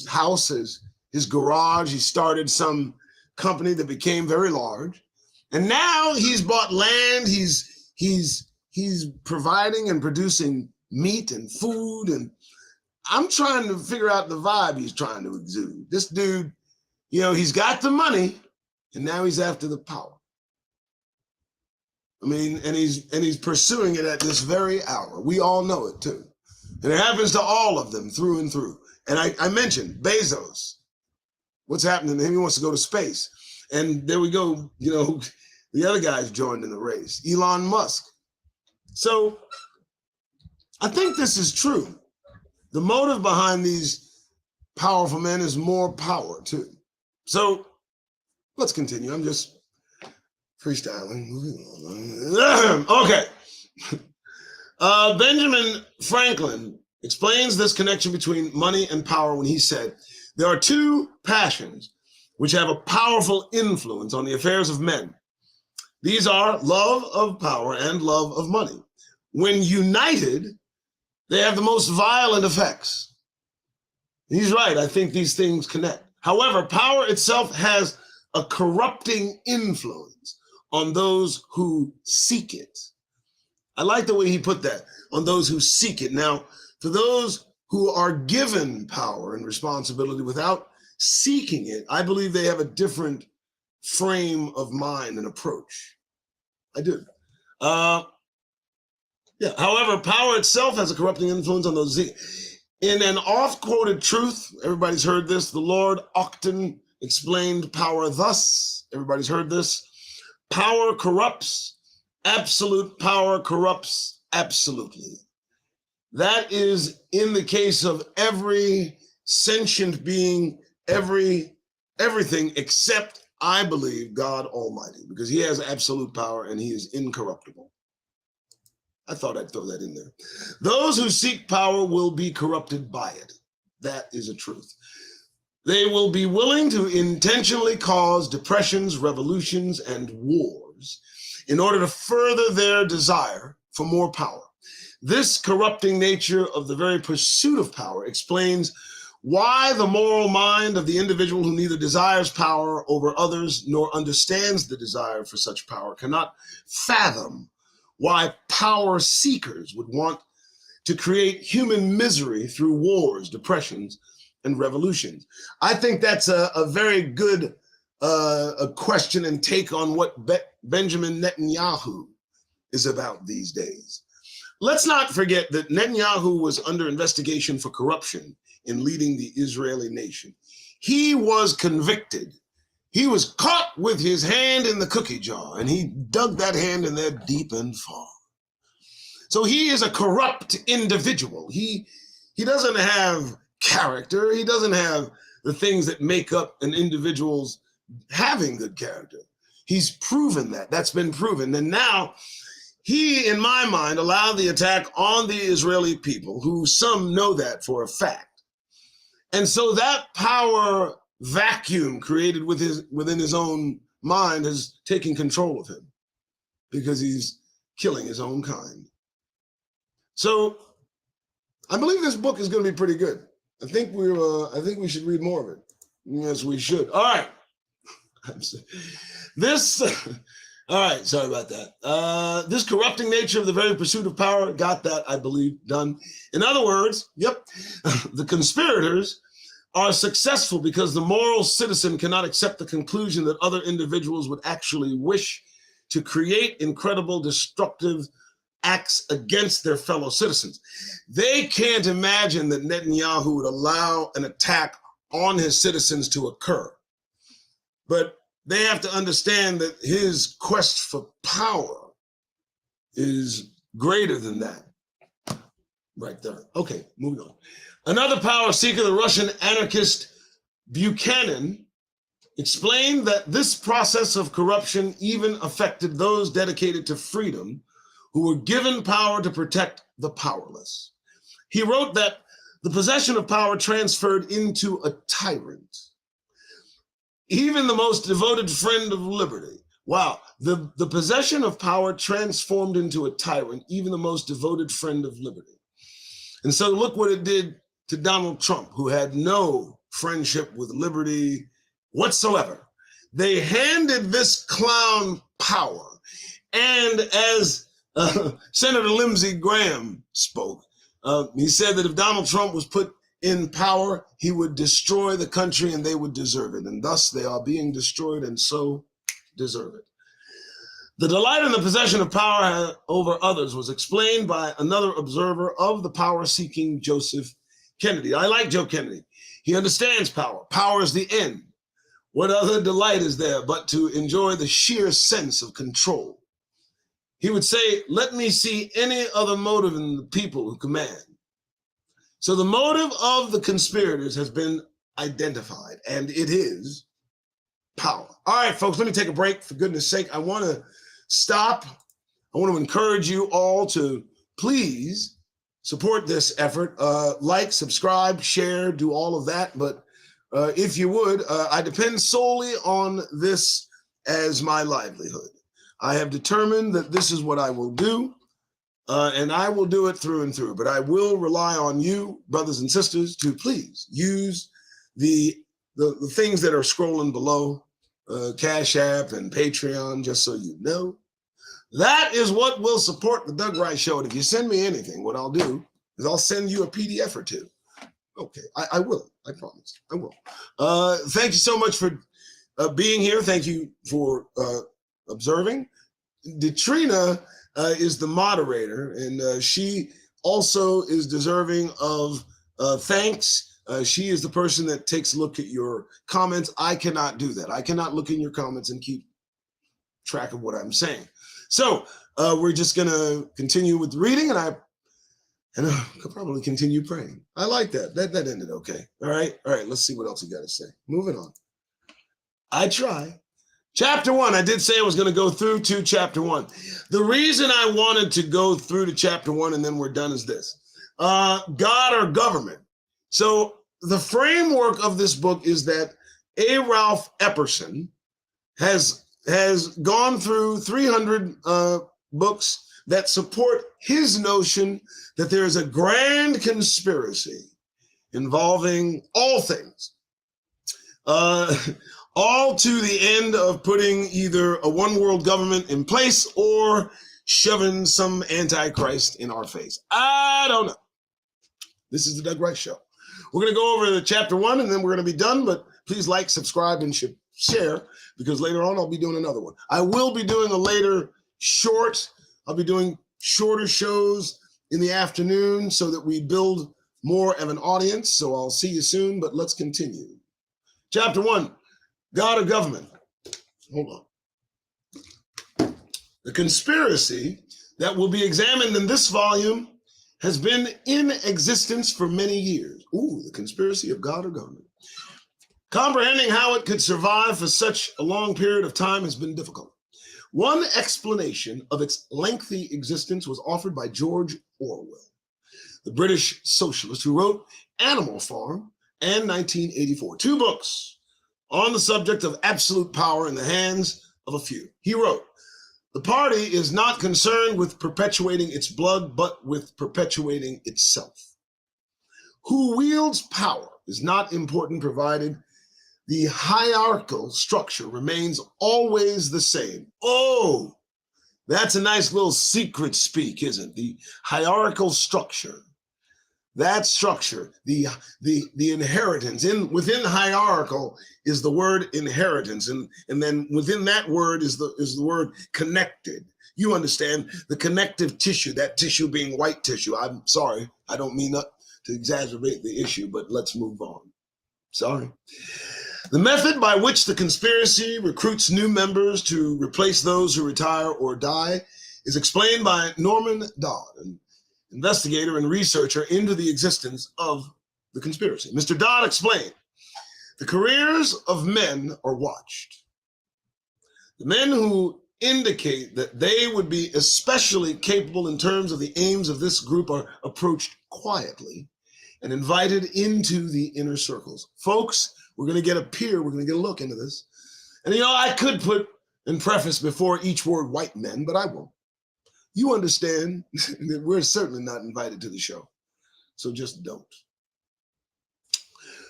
house, his garage? He started some company that became very large, and now he's bought land. He's providing and producing meat and food, and I'm trying to figure out the vibe he's trying to exude. This dude, he's got the money, and now he's after the power. I mean, and he's pursuing it at this very hour. We all know it too. And it happens to all of them through and through. And I mentioned Bezos. What's happening to him? He wants to go to space. And there we go, the other guys joined in the race. Elon Musk. So I think this is true. The motive behind these powerful men is more power too. So let's continue. I'm just freestyling. Okay. Benjamin Franklin explains this connection between money and power when he said, there are two passions which have a powerful influence on the affairs of men. These are love of power and love of money. When united, they have the most violent effects. He's right. I think these things connect. However, power itself has a corrupting influence on those who seek it. I like the way he put that, on those who seek it. Now, for those who are given power and responsibility without seeking it, I believe they have a different frame of mind and approach. I do. However, power itself has a corrupting influence on those. In an oft-quoted truth, everybody's heard this, the Lord Ockham explained power thus. Everybody's heard this. Power corrupts. Absolute power corrupts absolutely. That is in the case of every sentient being, everything except, I believe, God Almighty, because he has absolute power and he is incorruptible. I thought I'd throw that in there. Those who seek power will be corrupted by it. That is a truth. They will be willing to intentionally cause depressions, revolutions, and wars in order to further their desire for more power. This corrupting nature of the very pursuit of power explains why the moral mind of the individual who neither desires power over others nor understands the desire for such power cannot fathom why power seekers would want to create human misery through wars, depressions, and revolutions. I think that's a very good a question and take on what Benjamin Netanyahu is about these days. Let's not forget that Netanyahu was under investigation for corruption in leading the Israeli nation. He was convicted. He was caught with his hand in the cookie jar, and he dug that hand in there deep and far. So he is a corrupt individual. He doesn't have character. He doesn't have the things that make up an individual's having good character. He's proven that. That's been proven. And now he, in my mind, allowed the attack on the Israeli people, who some know that for a fact. And so that power vacuum created within his own mind has taken control of him because he's killing his own kind. So I believe this book is going to be pretty good. I think we should read more of it. Yes, we should. All right. All right, sorry about that. This corrupting nature of the very pursuit of power, got that, I believe, done. In other words, yep, the conspirators are successful because the moral citizen cannot accept the conclusion that other individuals would actually wish to create incredible destructive acts against their fellow citizens. They can't imagine that Netanyahu would allow an attack on his citizens to occur. But they have to understand that his quest for power is greater than that. Right there. Okay, moving on. Another power seeker, the Russian anarchist Buchanan, explained that this process of corruption even affected those dedicated to freedom who were given power to protect the powerless. He wrote that the possession of power transferred into a tyrant. Even the most devoted friend of liberty. Wow, the possession of power transformed into a tyrant, even the most devoted friend of liberty. And so look what it did to Donald Trump, who had no friendship with liberty whatsoever. They handed this clown power. And as Senator Lindsey Graham spoke, he said that if Donald Trump was put in power, he would destroy the country and they would deserve it. And thus they are being destroyed and so deserve it. The delight in the possession of power over others was explained by another observer of the power-seeking Joseph Kennedy. I like Joe Kennedy. He understands power. Power is the end. What other delight is there but to enjoy the sheer sense of control? He would say, let me see any other motive in the people who command. So the motive of the conspirators has been identified, and it is power. All right, folks, let me take a break. For goodness sake, I want to stop. I want to encourage you all to please support this effort. Like, subscribe, share, do all of that. But if you would, I depend solely on this as my livelihood. I have determined that this is what I will do. And I will do it through and through, but I will rely on you, brothers and sisters, to please use the things that are scrolling below, Cash App and Patreon, just so you know. That is what will support the Doug Rice Show. And if you send me anything, what I'll do is I'll send you a PDF or two. Okay, I will. I promise. I will. Thank you so much for being here. Thank you for observing. Detrina is the moderator, and she also is deserving of thanks. She is the person that takes a look at your comments. I cannot do that. I cannot look in your comments and keep track of what I'm saying. So we're just going to continue with reading, and I could probably continue praying. I like that. That ended okay. All right. Let's see what else you got to say. Moving on. I try. Chapter 1, I did say I was going to go through to chapter 1. The reason I wanted to go through to chapter 1 and then we're done is this. God or government. So the framework of this book is that A. Ralph Epperson has has gone through 300 books that support his notion that there is a grand conspiracy involving all things, all to the end of putting either a one world government in place or shoving some antichrist in our face. I don't know. This is the Doug Rice Show. We're going to go over to chapter 1 and then we're going to be done, but please like, subscribe, and share, because later on I'll be doing another one. I will be doing a later short. I'll be doing shorter shows in the afternoon so that we build more of an audience. So I'll see you soon, but let's continue. Chapter 1, God or government. Hold on. The conspiracy that will be examined in this volume has been in existence for many years. Ooh, the conspiracy of God or government. Comprehending how it could survive for such a long period of time has been difficult. One explanation of its lengthy existence was offered by George Orwell, the British socialist who wrote Animal Farm and 1984, 2 books on the subject of absolute power in the hands of a few. He wrote, "The party is not concerned with perpetuating its blood, but with perpetuating itself. Who wields power is not important, provided the hierarchical structure remains always the same." Oh, that's a nice little secret speak, isn't it? The hierarchical structure. That structure, the inheritance within hierarchical is the word inheritance, and then within that word is the word connected. You understand, the connective tissue, that tissue being white tissue. I'm sorry, I don't mean to exacerbate the issue, but let's move on. Sorry. The method by which the conspiracy recruits new members to replace those who retire or die is explained by Norman Dodd, an investigator and researcher into the existence of the conspiracy. Mr. Dodd explained, "The careers of men are watched. The men who indicate that they would be especially capable in terms of the aims of this group are approached quietly and invited into the inner circles." Folks, we're going to get a peer, we're going to get a look into this. And I could put in preface before each word white men, but I won't. You understand that we're certainly not invited to the show. So just don't.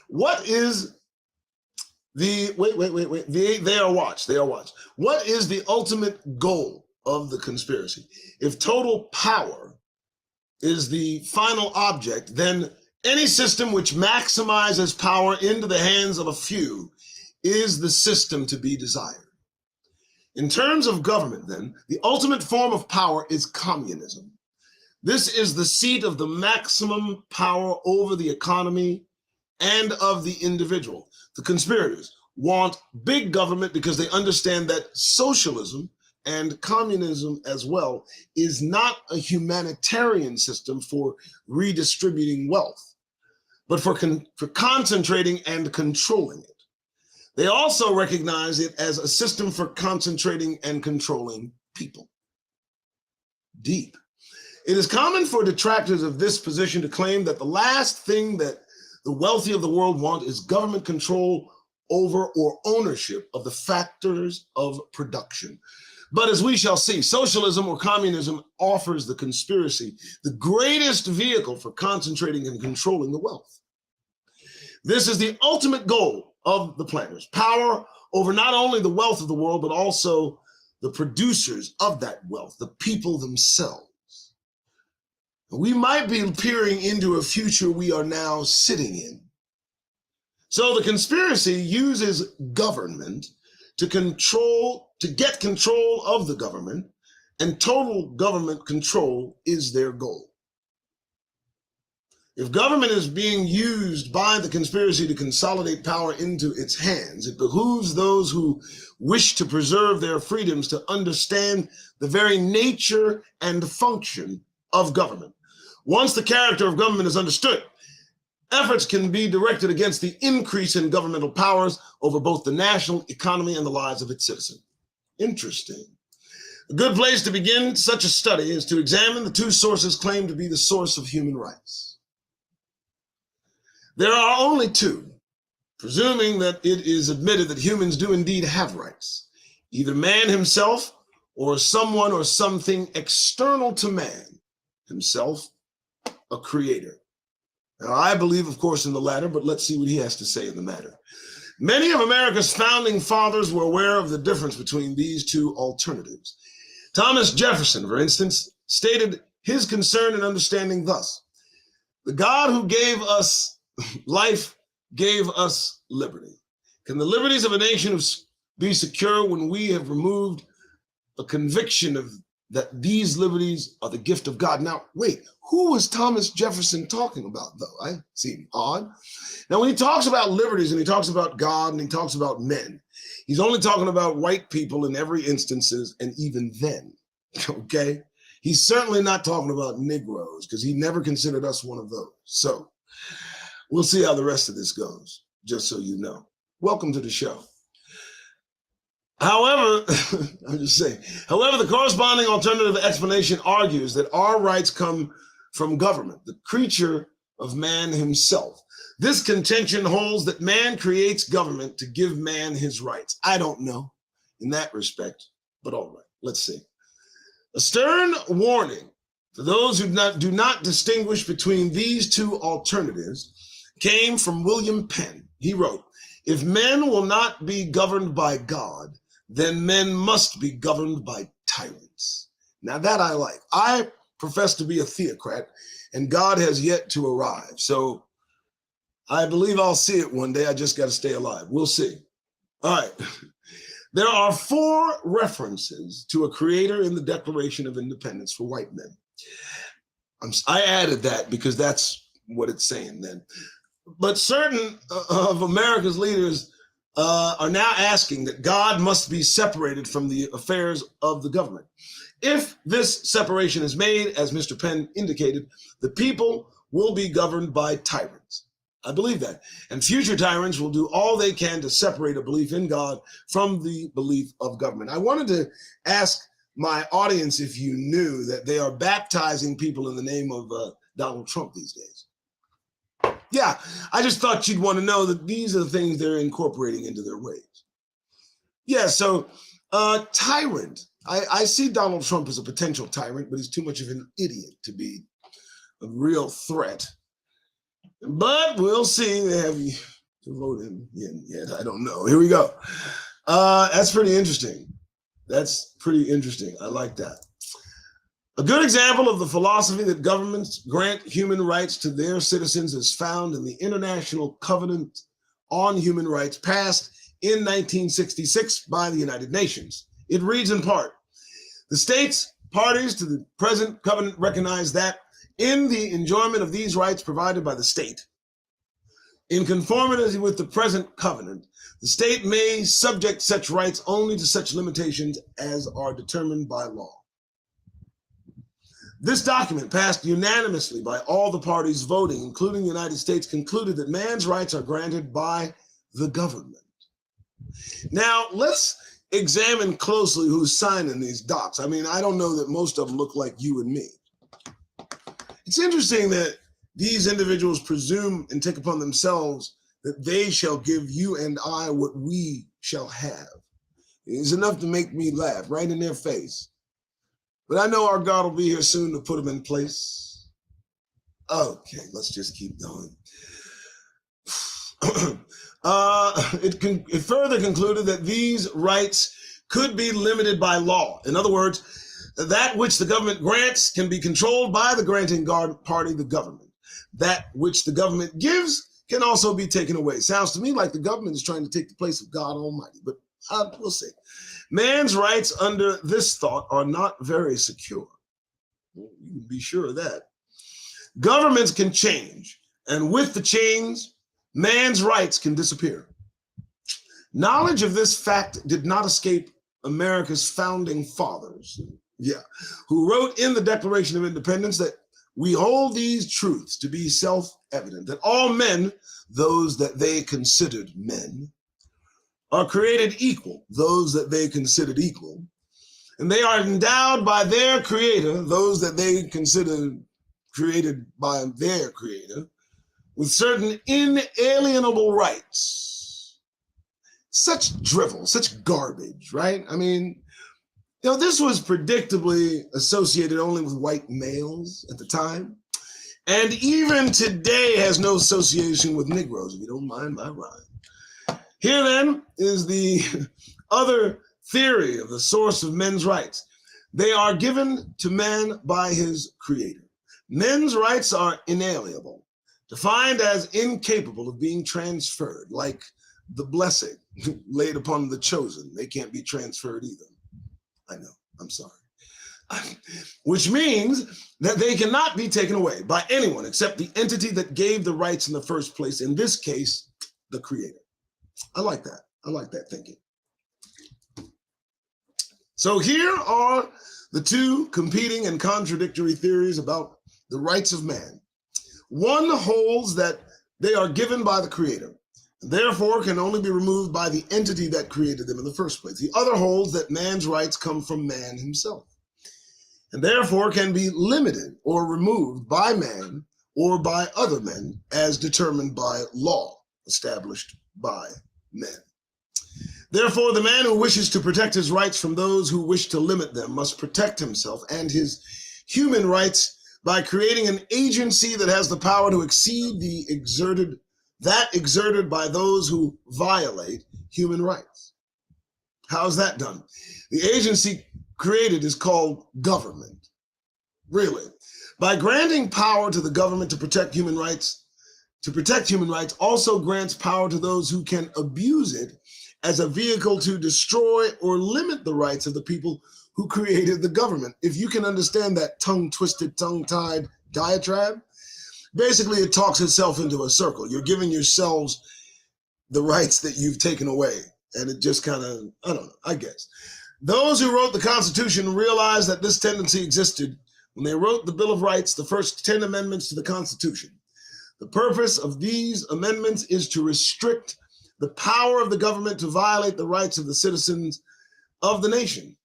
What is the, wait. They are watched. What is the ultimate goal of the conspiracy? If total power is the final object, then any system which maximizes power into the hands of a few is the system to be desired. In terms of government, then, the ultimate form of power is communism. This is the seat of the maximum power over the economy and of the individual. The conspirators want big government because they understand that socialism and communism as well is not a humanitarian system for redistributing wealth, but for concentrating and controlling it. They also recognize it as a system for concentrating and controlling people. Deep. It is common for detractors of this position to claim that the last thing that the wealthy of the world want is government control over or ownership of the factors of production. But as we shall see, socialism or communism offers the conspiracy the greatest vehicle for concentrating and controlling the wealth. This is the ultimate goal of the planners: power over not only the wealth of the world, but also the producers of that wealth, the people themselves. We might be peering into a future we are now sitting in. So the conspiracy uses government to get control of the government, and total government control is their goal. If government is being used by the conspiracy to consolidate power into its hands, it behooves those who wish to preserve their freedoms to understand the very nature and function of government. Once the character of government is understood, efforts can be directed against the increase in governmental powers over both the national economy and the lives of its citizens. Interesting. A good place to begin such a study is to examine the two sources claimed to be the source of human rights. There are only two, presuming that it is admitted that humans do indeed have rights. either man himself or someone or something external to man himself, a creator. Now, I believe, of course, in the latter, but let's see what he has to say in the matter. Many of America's founding fathers were aware of the difference between these two alternatives. Thomas Jefferson, for instance, stated his concern and understanding thus: the God who gave us life gave us liberty. Can the liberties of a nation be secure when we have removed a conviction of that these liberties are the gift of God? Now, wait, who was Thomas Jefferson talking about, though? I seem odd. Now, when he talks about liberties and he talks about God and he talks about men, he's only talking about white people in every instances, and even then, okay? He's certainly not talking about Negroes, because he never considered us one of those. So we'll see how the rest of this goes, just so you know. Welcome to the show. However, I'm just saying, however, the corresponding alternative explanation argues that our rights come from government, the creature of man himself. This contention holds that man creates government to give man his rights. I don't know in that respect, but all right, let's see. A stern warning for those who do not distinguish between these two alternatives came from William Penn. He wrote, "If men will not be governed by God, then men must be governed by tyrants." Now that I like. I profess to be a theocrat, and God has yet to arrive. So I believe I'll see it one day. I just got to stay alive. We'll see. All right. There are 4 references to a creator in the Declaration of Independence for white men. I added that because that's what it's saying then. But certain of America's leaders are now asking that God must be separated from the affairs of the government. If this separation is made, as Mr. Penn indicated, the people will be governed by tyrants. I believe that. And future tyrants will do all they can to separate a belief in God from the belief of government. I wanted to ask my audience if you knew that they are baptizing people in the name of Donald Trump these days. Yeah, I just thought you'd want to know that these are the things they're incorporating into their ways. Yeah, so tyrant. I see Donald Trump as a potential tyrant, but he's too much of an idiot to be a real threat. But we'll see. They have to vote him in yet. I don't know. Here we go. That's pretty interesting. That's pretty interesting. I like that. A good example of the philosophy that governments grant human rights to their citizens is found in the International Covenant on Human Rights passed in 1966 by the United Nations. It reads in part, "The states parties to the present covenant recognize that in the enjoyment of these rights provided by the state, in conformity with the present covenant, the state may subject such rights only to such limitations as are determined by law." This document, passed unanimously by all the parties voting, including the United States, concluded that man's rights are granted by the government. Now, let's examine closely who's signing these docs. I mean, I don't know that most of them look like you and me. It's interesting that these individuals presume and take upon themselves that they shall give you and I what we shall have. It's enough to make me laugh right in their face. But I know our God will be here soon to put them in place. Okay, let's just keep going. It further concluded that these rights could be limited by law. In other words, that which the government grants can be controlled by the granting party, the government. That which the government gives can also be taken away. Sounds to me like the government is trying to take the place of God Almighty, but we'll see. Man's rights under this thought are not very secure. You can be sure of that. Governments can change, and with the change, man's rights can disappear. Knowledge of this fact did not escape America's founding fathers, who wrote in the Declaration of Independence that we hold these truths to be self-evident, that all men, those that they considered men, are created equal, those that they considered equal, and they are endowed by their creator, those that they considered created by their creator, with certain inalienable rights. Such drivel, such garbage, right? I mean, this was predictably associated only with white males at the time. And even today has no association with Negroes, if you don't mind my rhyme. Here then is the other theory of the source of men's rights. They are given to man by his creator. Men's rights are inalienable, defined as incapable of being transferred, like the blessing laid upon the chosen. They can't be transferred either. I know, I'm sorry. Which means that they cannot be taken away by anyone except the entity that gave the rights in the first place, in this case, the creator. I like that. I like that thinking. So here are the two competing and contradictory theories about the rights of man. One holds that they are given by the creator, and therefore can only be removed by the entity that created them in the first place. The other holds that man's rights come from man himself, and therefore can be limited or removed by man or by other men as determined by law established by men. Therefore, the man who wishes to protect his rights from those who wish to limit them must protect himself and his human rights by creating an agency that has the power to exceed that exerted by those who violate human rights. How's that done? The agency created is called government. Really. By granting power to the government to protect human rights also grants power to those who can abuse it as a vehicle to destroy or limit the rights of the people who created the government. If you can understand that tongue-twisted, tongue-tied diatribe, basically it talks itself into a circle. You're giving yourselves the rights that you've taken away. And it just kind of, I don't know, I guess. Those who wrote the Constitution realized that this tendency existed when they wrote the Bill of Rights, the first 10 amendments to the Constitution. The purpose of these amendments is to restrict the power of the government to violate the rights of the citizens of the nation.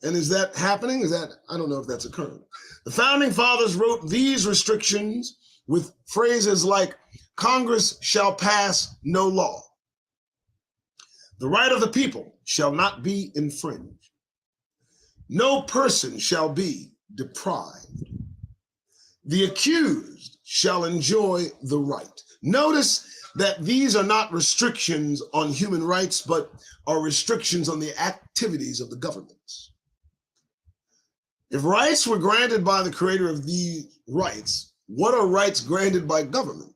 And is that happening? I don't know if that's occurring. The founding fathers wrote these restrictions with phrases like, Congress shall pass no law. The right of the people shall not be infringed. No person shall be deprived. The accused shall enjoy the right. Notice that these are not restrictions on human rights, but are restrictions on the activities of the governments. If rights were granted by the creator of these rights, what are rights granted by government?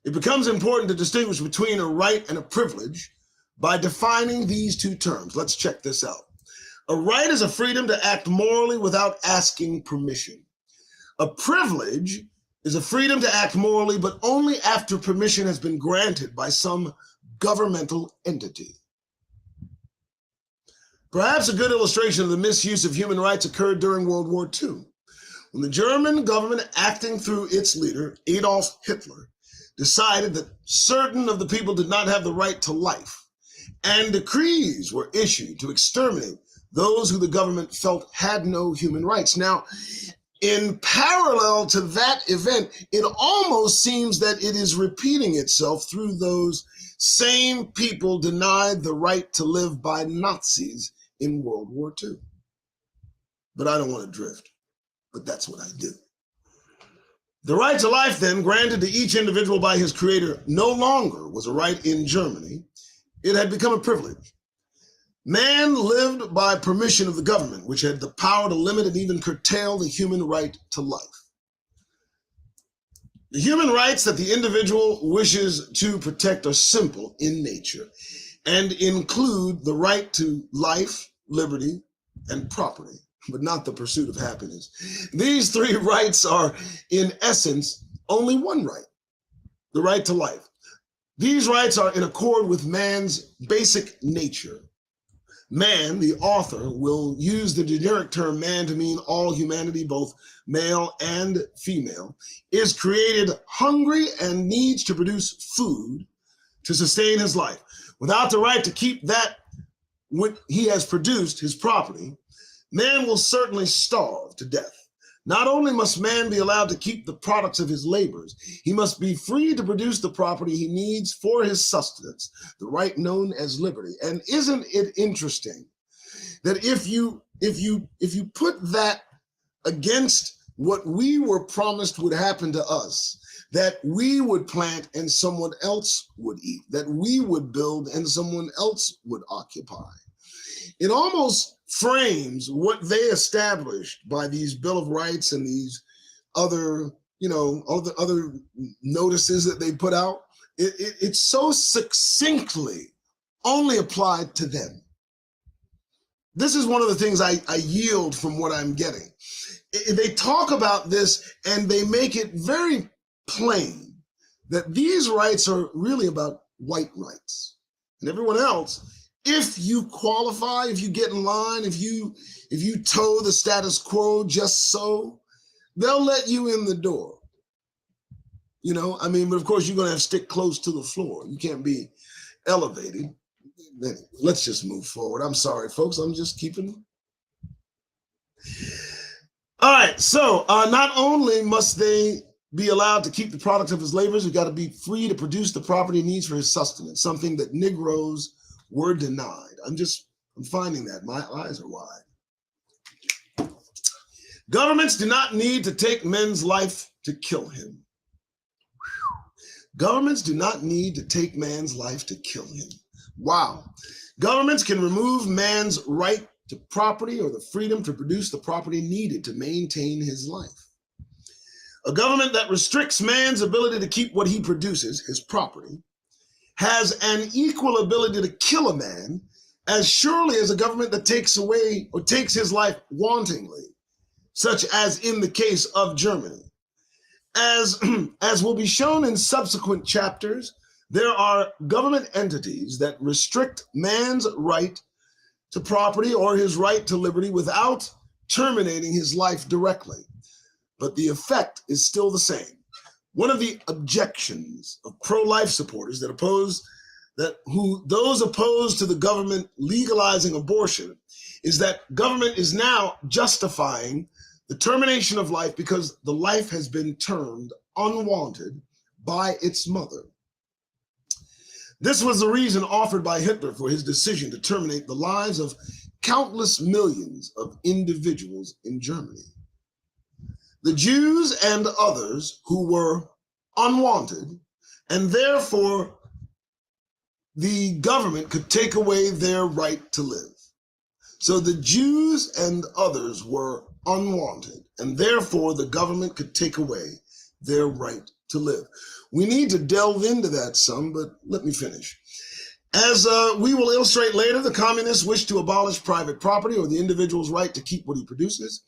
It becomes important to distinguish between a right and a privilege by defining these two terms. Let's check this out. A right is a freedom to act morally without asking permission. A privilege is a freedom to act morally, but only after permission has been granted by some governmental entity. Perhaps a good illustration of the misuse of human rights occurred during World War II, when the German government, acting through its leader, Adolf Hitler, decided that certain of the people did not have the right to life, and decrees were issued to exterminate those who the government felt had no human rights. Now, in parallel to that event, it almost seems that it is repeating itself through those same people denied the right to live by Nazis in World War II. But I don't want to drift, but that's what I do. The right to life, then, granted to each individual by his creator, no longer was a right in Germany. It had become a privilege. Man lived by permission of the government, which had the power to limit and even curtail the human right to life. The human rights that the individual wishes to protect are simple in nature and include the right to life, liberty, and property, but not the pursuit of happiness. These three rights are, in essence, only one right, the right to life. These rights are in accord with man's basic nature. Man, the author, will use the generic term man to mean all humanity, both male and female, is created hungry and needs to produce food to sustain his life. Without the right to keep that what he has produced, his property, man will certainly starve to death. Not only must man be allowed to keep the products of his labors, he must be free to produce the property he needs for his sustenance, the right known as liberty. And isn't it interesting that if you put that against what we were promised would happen to us, that we would plant and someone else would eat, that we would build and someone else would occupy. It almost frames what they established by these Bill of Rights and these other, other notices that they put out. It's so succinctly only applied to them. This is one of the things I yield from what I'm getting. They talk about this and they make it very plain that these rights are really about white rights, and everyone else, if you qualify, if you get in line, if you toe the status quo just so, they'll let you in the door. But of course you're going to have to stick close to the floor. You can't be elevated. Let's just move forward. I'm sorry, folks. I'm just keeping. All right. So not only must they be allowed to keep the product of his labors, he's got to be free to produce the property he needs for his sustenance, something that Negroes were denied. I'm finding that. My eyes are wide. Governments do not need to take men's life to kill him. Governments do not need to take man's life to kill him. Wow. Governments can remove man's right to property or the freedom to produce the property needed to maintain his life. A government that restricts man's ability to keep what he produces, his property, has an equal ability to kill a man as surely as a government that takes away or takes his life wantingly, such as in the case of Germany. As will be shown in subsequent chapters, there are government entities that restrict man's right to property or his right to liberty without terminating his life directly. But the effect is still the same. One of the objections of pro-life supporters those opposed to the government legalizing abortion is that government is now justifying the termination of life because the life has been termed unwanted by its mother. This was the reason offered by Hitler for his decision to terminate the lives of countless millions of individuals in Germany. The Jews and others who were unwanted, and therefore the government could take away their right to live. So the Jews and others were unwanted, and therefore the government could take away their right to live. We need to delve into that some, but let me finish. As we will illustrate later, the communists wish to abolish private property or the individual's right to keep what he produces.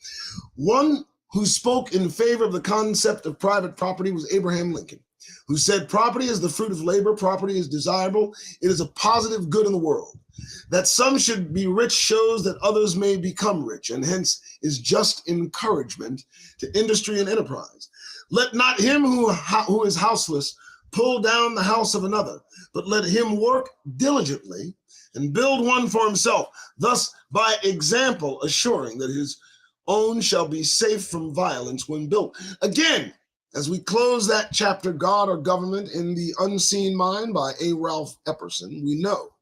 One who spoke in favor of the concept of private property was Abraham Lincoln, who said property is the fruit of labor, property is desirable, it is a positive good in the world. That some should be rich shows that others may become rich, and hence is just encouragement to industry and enterprise. Let not him who is houseless pull down the house of another, but let him work diligently and build one for himself, thus by example assuring that his own shall be safe from violence when built. Again, as we close that chapter, God or Government in the Unseen Mind by A. Ralph Epperson, we know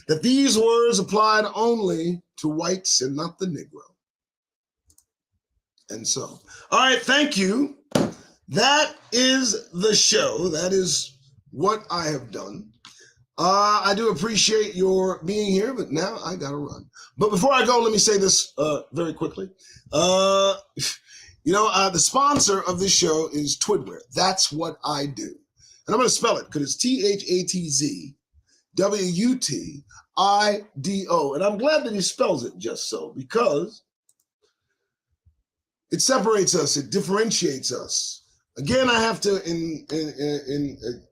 that these words applied only to whites and not the Negro. And so, all right, thank you. That is the show. That is what I have done. I do appreciate your being here, but now I gotta run. But before I go, let me say this very quickly. The sponsor of this show is Twidware. That's what I do. And I'm going to spell it because it's THATZWUTIDO. And I'm glad that he spells it just so, because it separates us, it differentiates us. Again, I have to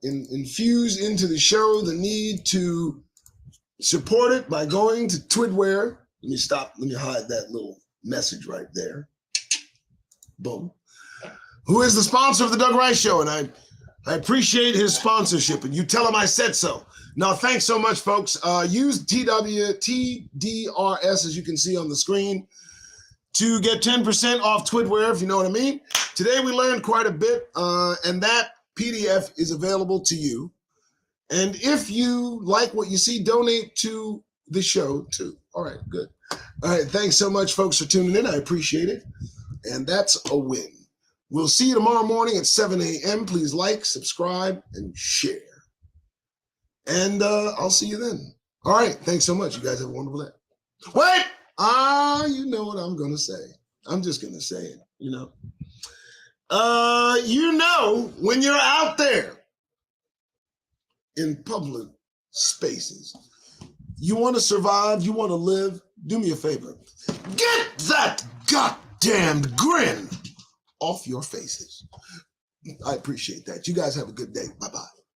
infuse into the show the need to support it by going to Twidware. Let me hide that little message right there. Boom. Who is the sponsor of the Doug Rice Show, and I appreciate his sponsorship, and you tell him I said so. Now, thanks so much, folks. Use TDRS, as you can see on the screen, to get 10% off Twitware, if you know what I mean. Today we learned quite a bit, and that PDF is available to you. And if you like what you see, donate to the show too. All right, good. All right, thanks so much, folks, for tuning in. I appreciate it. And that's a win. We'll see you tomorrow morning at 7 a.m. Please like, subscribe, and share. And I'll see you then. All right, thanks so much. You guys have a wonderful day. Wait! You know what I'm going to say. I'm just going to say it, you know. When you're out there in public spaces, you want to survive, you want to live, do me a favor. Get that goddamn grin off your faces. I appreciate that. You guys have a good day. Bye-bye.